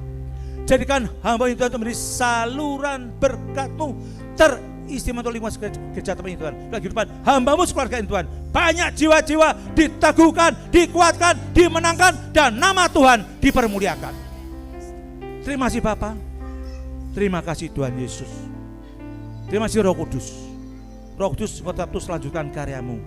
Jadikan hamba ini Tuhan menjadi saluran berkat-Mu teristimewa untuk lingkungan gereja tempat ini Tuhan. Bagi kehidupan hamba-Mu sekeluarga ini Tuhan, banyak jiwa-jiwa diteguhkan, dikuatkan, dimenangkan, dan nama Tuhan dipermuliakan. Terima kasih Bapa, terima kasih Tuhan Yesus, terima kasih Roh Kudus. Roh Kudus tetap terus lanjutkan karya-Mu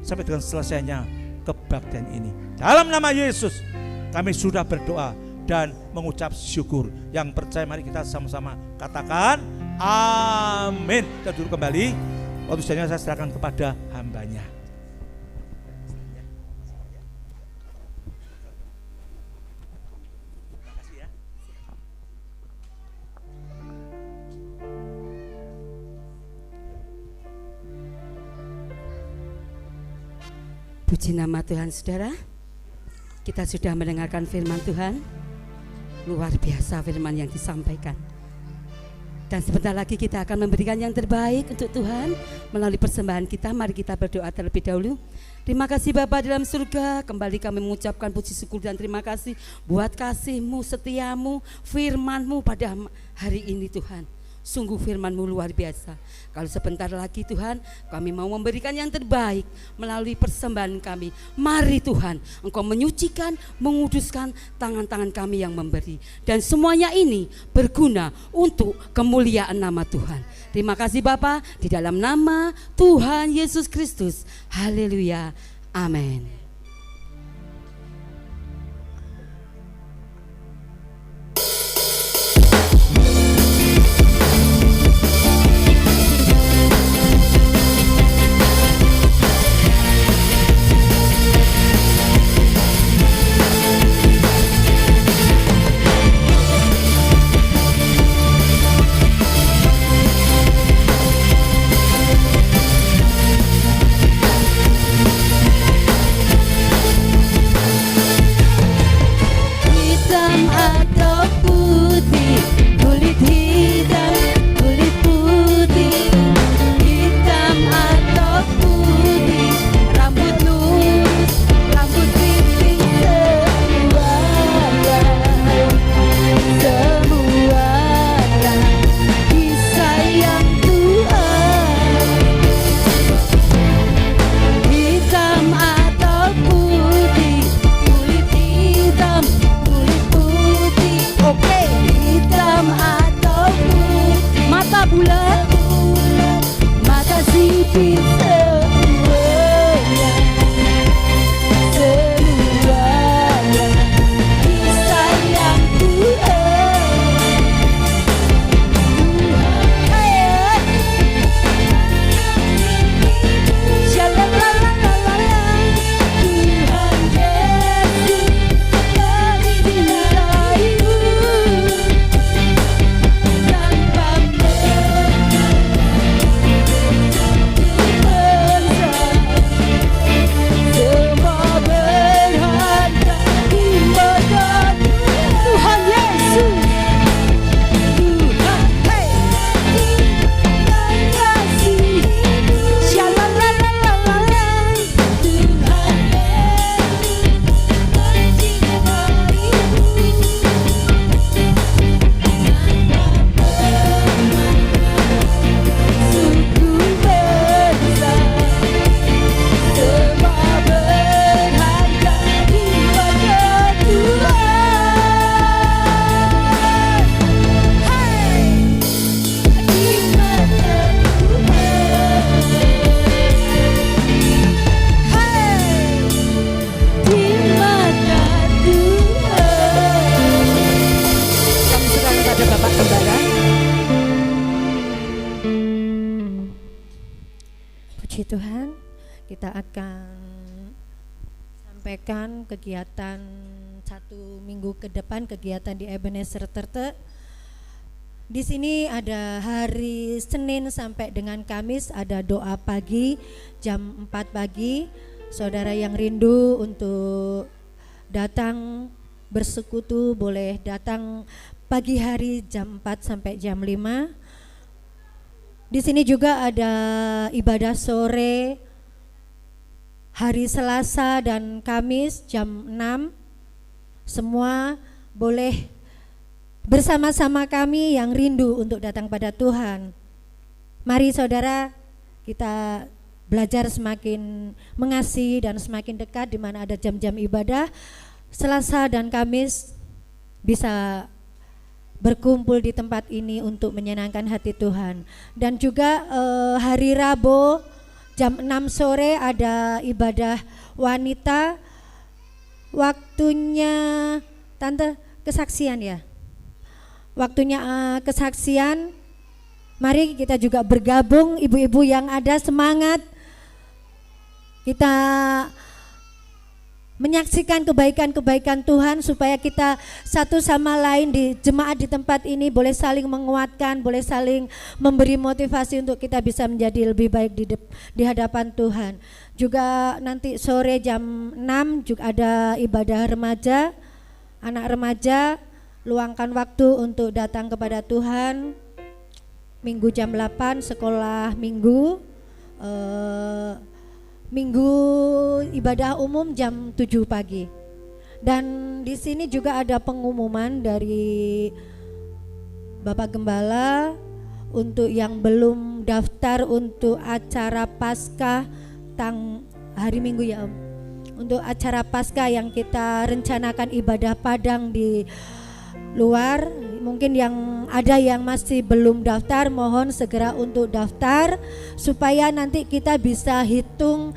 sampai dengan selesainya kebaktian ini. Dalam nama Yesus kami sudah berdoa dan mengucap syukur. Yang percaya mari kita sama-sama katakan amin. Kita duduk kembali. Waktu selanjutnya saya serahkan kepada hambanya.
Puji nama Tuhan saudara. Kita sudah mendengarkan firman Tuhan. Luar biasa firman yang disampaikan. Dan sebentar lagi kita akan memberikan yang terbaik untuk Tuhan melalui persembahan kita. Mari kita berdoa terlebih dahulu. Terima kasih Bapa dalam surga, kembali kami mengucapkan puji syukur dan terima kasih buat kasih-Mu, setia-Mu, firman-Mu pada hari ini Tuhan. Sungguh firman-Mu luar biasa. Kalau sebentar lagi Tuhan, kami mau memberikan yang terbaik melalui persembahan kami. Mari Tuhan, Engkau menyucikan, menguduskan tangan-tangan kami yang memberi. Dan semuanya ini berguna untuk kemuliaan nama Tuhan. Terima kasih Bapa, di dalam nama Tuhan Yesus Kristus. Haleluya. Amin. Bulan mata sipit semua
Puji Tuhan, kita akan sampaikan kegiatan 1 minggu ke depan, kegiatan di Ebenezer Terte. Di sini ada hari Senin sampai dengan Kamis, ada doa pagi jam 4 pagi. Saudara yang rindu untuk datang bersekutu boleh datang pagi hari jam 4 sampai jam 5. Di sini juga ada ibadah sore hari Selasa dan Kamis jam 6. Semua boleh bersama-sama kami yang rindu untuk datang pada Tuhan. Mari saudara, kita belajar semakin mengasihi dan semakin dekat di mana ada jam-jam ibadah. Selasa dan Kamis bisa berkumpul di tempat ini untuk menyenangkan hati Tuhan. Dan juga hari Rabu jam 6 sore ada ibadah wanita. Waktunya Tante kesaksian ya. Waktunya kesaksian. Mari kita juga bergabung, ibu-ibu yang ada semangat. Kita menyaksikan kebaikan-kebaikan Tuhan supaya kita satu sama lain di jemaat di tempat ini boleh saling menguatkan, boleh saling memberi motivasi untuk kita bisa menjadi lebih baik di hadapan Tuhan. Juga nanti sore jam 6 juga ada ibadah remaja, anak remaja. Luangkan waktu untuk datang kepada Tuhan. Minggu jam 8 sekolah minggu, minggu ibadah umum jam 7 pagi. Dan di sini juga ada pengumuman dari Bapak Gembala untuk yang belum daftar untuk acara Paskah hari Minggu ya Om. Untuk acara Paskah yang kita rencanakan ibadah Padang di luar, mungkin yang ada yang masih belum daftar, mohon segera untuk daftar supaya nanti kita bisa hitung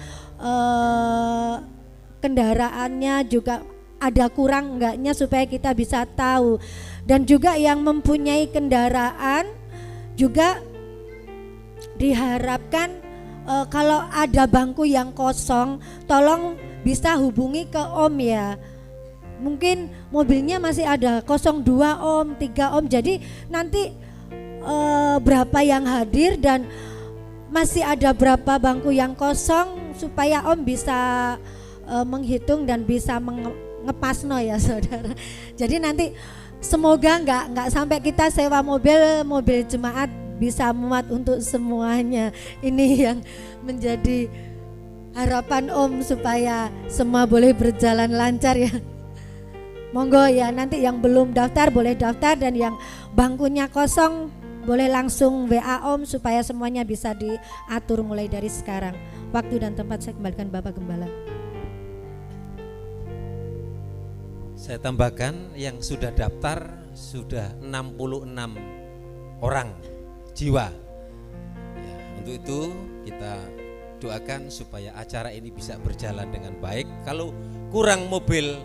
kendaraannya juga ada kurang enggaknya supaya kita bisa tahu. Dan juga yang mempunyai kendaraan juga diharapkan kalau ada bangku yang kosong tolong bisa hubungi ke Om ya. Mungkin mobilnya masih ada 02 Om, 3 Om. Jadi nanti berapa yang hadir dan masih ada berapa bangku yang kosong supaya Om bisa menghitung dan bisa ngepasno ya saudara. Jadi nanti semoga nggak sampai kita sewa mobil jemaat bisa muat untuk semuanya. Ini yang menjadi harapan Om supaya semua boleh berjalan lancar ya. Monggo ya, nanti yang belum daftar boleh daftar dan yang bangkunya kosong boleh langsung WA Om supaya semuanya bisa diatur mulai dari sekarang. Waktu dan tempat saya kembalikan Bapak Gembala.
Saya tambahkan yang sudah daftar sudah 66 orang jiwa. Ya, untuk itu kita doakan supaya acara ini bisa berjalan dengan baik. Kalau kurang mobil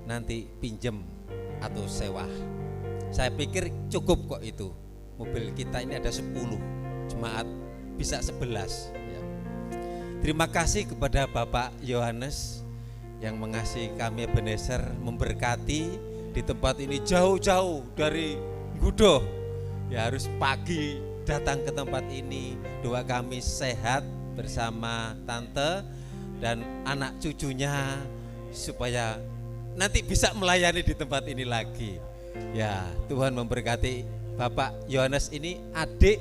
nanti pinjem atau sewa. Saya pikir cukup kok itu. Mobil kita ini ada 10, jemaat bisa 11 ya. Terima kasih kepada Bapak Yohanes yang mengasihi kami Ebenezer, memberkati di tempat ini jauh-jauh dari Gudo. Ya harus pagi datang ke tempat ini. Doa kami sehat bersama tante dan anak cucunya supaya nanti bisa melayani di tempat ini lagi. Ya, Tuhan memberkati. Bapak Yohanes ini adik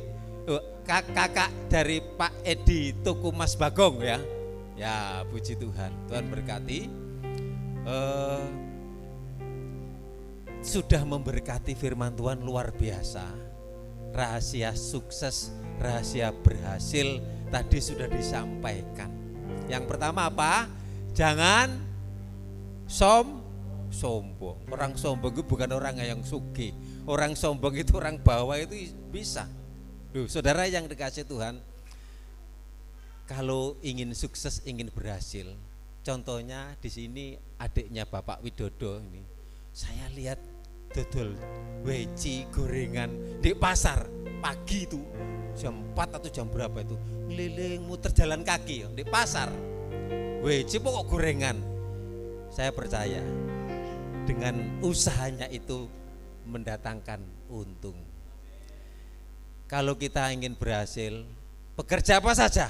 kakak dari Pak Edi Tuku Mas Bagong ya. Ya, puji Tuhan. Tuhan berkati. Sudah memberkati firman Tuhan luar biasa. Rahasia sukses, rahasia berhasil tadi sudah disampaikan. Yang pertama apa? Jangan sombong. Orang sombong itu bukan orang yang sugih. Orang sombong itu orang bawah itu bisa. Duh, saudara yang dikasih Tuhan, kalau ingin sukses, ingin berhasil, contohnya di sini adiknya Bapak Widodo ini, saya lihat dodol weci gorengan di pasar pagi itu jam 4 atau jam berapa itu ngeliling muter jalan kaki di pasar. Wajib pokok gorengan. Saya percaya dengan usahanya itu mendatangkan untung. Kalau kita ingin berhasil, bekerja apa saja,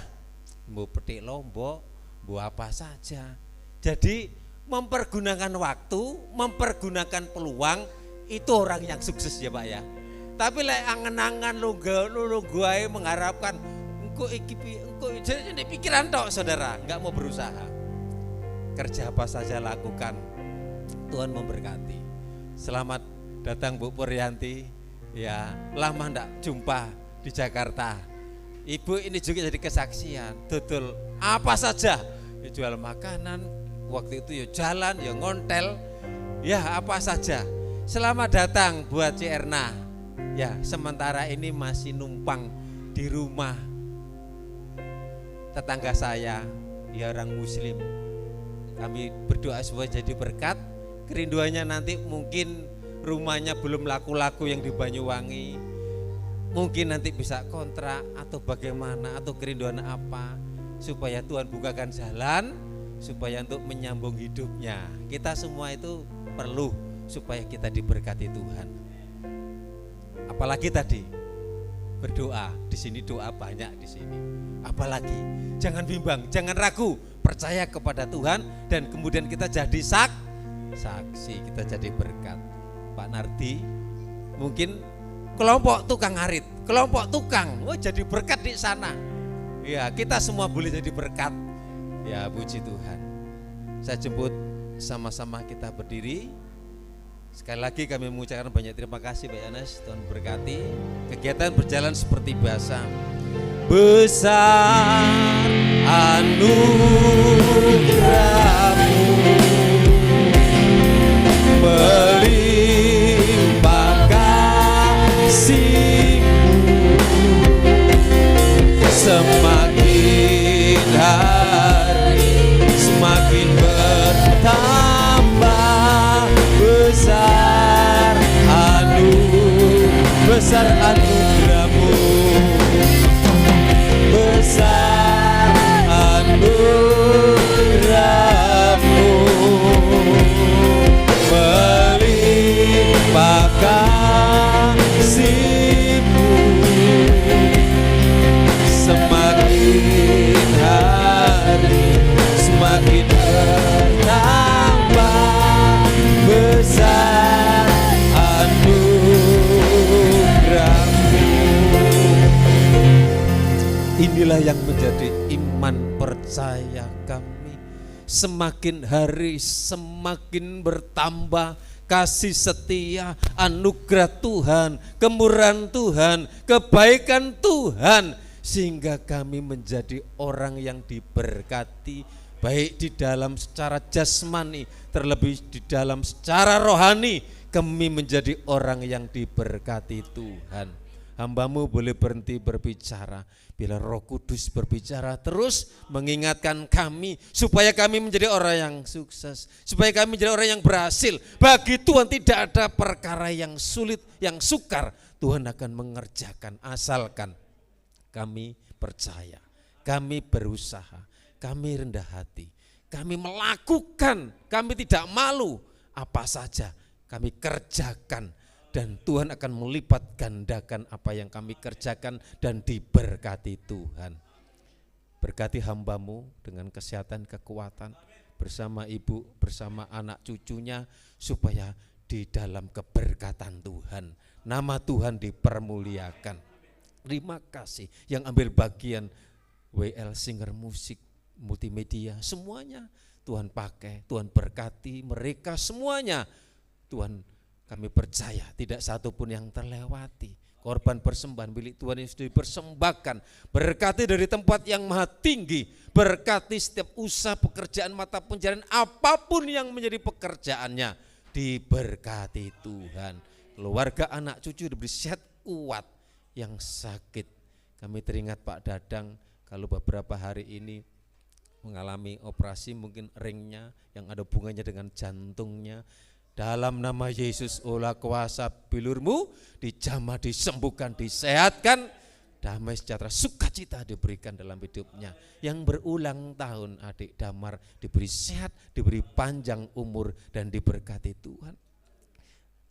mau petik lombok, mau apa saja. Jadi mempergunakan waktu, mempergunakan peluang, itu orang yang sukses ya Pak ya. Tapi lek angen-angen nunggu ae mengharapkan engko jadi pikiran tok saudara, enggak mau berusaha. Kerja apa saja lakukan, Tuhan memberkati. Selamat datang Bu Puryanti. Ya, lama ndak jumpa di Jakarta. Ibu ini juga jadi kesaksian. Tutul apa saja, ya jual makanan. Waktu itu ya jalan, ya ngontel, ya apa saja. Selamat datang buat Ci Erna. Ya, sementara ini masih numpang di rumah tetangga saya, ya orang Muslim. Kami berdoa supaya jadi berkat. Kerinduannya nanti mungkin rumahnya belum laku-laku yang di Banyuwangi, mungkin nanti bisa kontrak atau bagaimana, atau kerinduan apa, supaya Tuhan bukakan jalan supaya untuk menyambung hidupnya. Kita semua itu perlu supaya kita diberkati Tuhan. Apalagi tadi berdoa, di sini doa banyak di sini. Apalagi jangan bimbang, jangan ragu, percaya kepada Tuhan dan kemudian kita jadi saksi, kita jadi berkat. Pak Nardi, mungkin kelompok tukang arit, kelompok tukang, jadi berkat di sana. Ya, kita semua boleh jadi berkat. Ya, puji Tuhan. Saya jemput sama-sama kita berdiri. Sekali lagi kami mengucapkan banyak terima kasih Pak Yohanes, Tuhan berkati. Kegiatan berjalan seperti biasa. Besar anugerah-Mu, melimpah kasih-Mu, semakin hari semakin bertambah. Besar anugerah-Mu, besar anugerah-Mu, melimpah kasih-Mu, semakin hari semakin bertambah. Besar anugerah-Mu. Inilah yang menjadi iman percaya kami. Semakin hari semakin bertambah kasih setia, anugerah Tuhan, kemurahan Tuhan, kebaikan Tuhan, sehingga kami menjadi orang yang diberkati, baik di dalam secara jasmani, terlebih di dalam secara rohani. Kami menjadi orang yang diberkati Tuhan. Hamba-Mu boleh berhenti berbicara bila Roh Kudus berbicara terus mengingatkan kami supaya kami menjadi orang yang sukses, supaya kami menjadi orang yang berhasil. Bagi Tuhan tidak ada perkara yang sulit, yang sukar. Tuhan akan mengerjakan asalkan kami percaya, kami berusaha, kami rendah hati, kami melakukan, kami tidak malu, apa saja kami kerjakan, dan Tuhan akan melipat gandakan apa yang kami kerjakan dan diberkati Tuhan. Berkati hamba-Mu dengan kesehatan, kekuatan, bersama ibu, bersama anak cucunya, supaya di dalam keberkatan Tuhan nama Tuhan dipermuliakan. Terima kasih yang ambil bagian WL Singer Musik, multimedia, semuanya Tuhan pakai, Tuhan berkati mereka semuanya. Tuhan, kami percaya tidak satu pun yang terlewati. Korban persembahan milik Tuhan yang sudah dipersembahkan, berkati dari tempat yang maha tinggi, berkati setiap usaha pekerjaan mata pencarian, apapun yang menjadi pekerjaannya, diberkati Tuhan. Keluarga anak cucu diberi sehat kuat, yang sakit kami teringat Pak Dadang kalau beberapa hari ini mengalami operasi, mungkin ringnya yang ada hubungannya dengan jantungnya. Dalam nama Yesus, olah kuasa bilur-Mu dijamah, disembuhkan, disehatkan, damai sejahtera, sukacita diberikan dalam hidupnya. Yang berulang tahun adik Damar diberi sehat, diberi panjang umur dan diberkati Tuhan.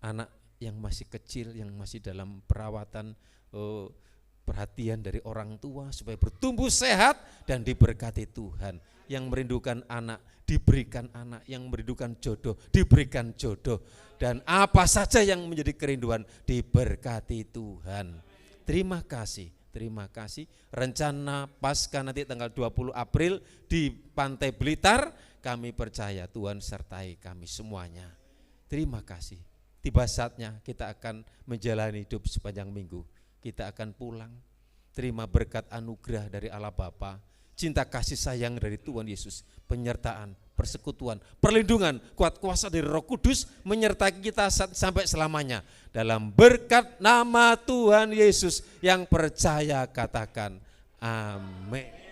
Anak yang masih kecil, yang masih dalam perawatan, perhatian dari orang tua supaya bertumbuh sehat dan diberkati Tuhan. Yang merindukan anak diberikan anak, yang merindukan jodoh diberikan jodoh, dan apa saja yang menjadi kerinduan diberkati Tuhan. Terima kasih. Rencana Paskah nanti tanggal 20 April di Pantai Blitar, kami percaya Tuhan sertai kami semuanya. Terima kasih. Tiba saatnya kita akan menjalani hidup sepanjang minggu. Kita akan pulang, terima berkat anugerah dari Allah Bapa, cinta kasih sayang dari Tuhan Yesus, penyertaan, persekutuan, perlindungan, kuat kuasa dari Roh Kudus menyertai kita sampai selamanya. Dalam berkat nama Tuhan Yesus yang percaya katakan amin.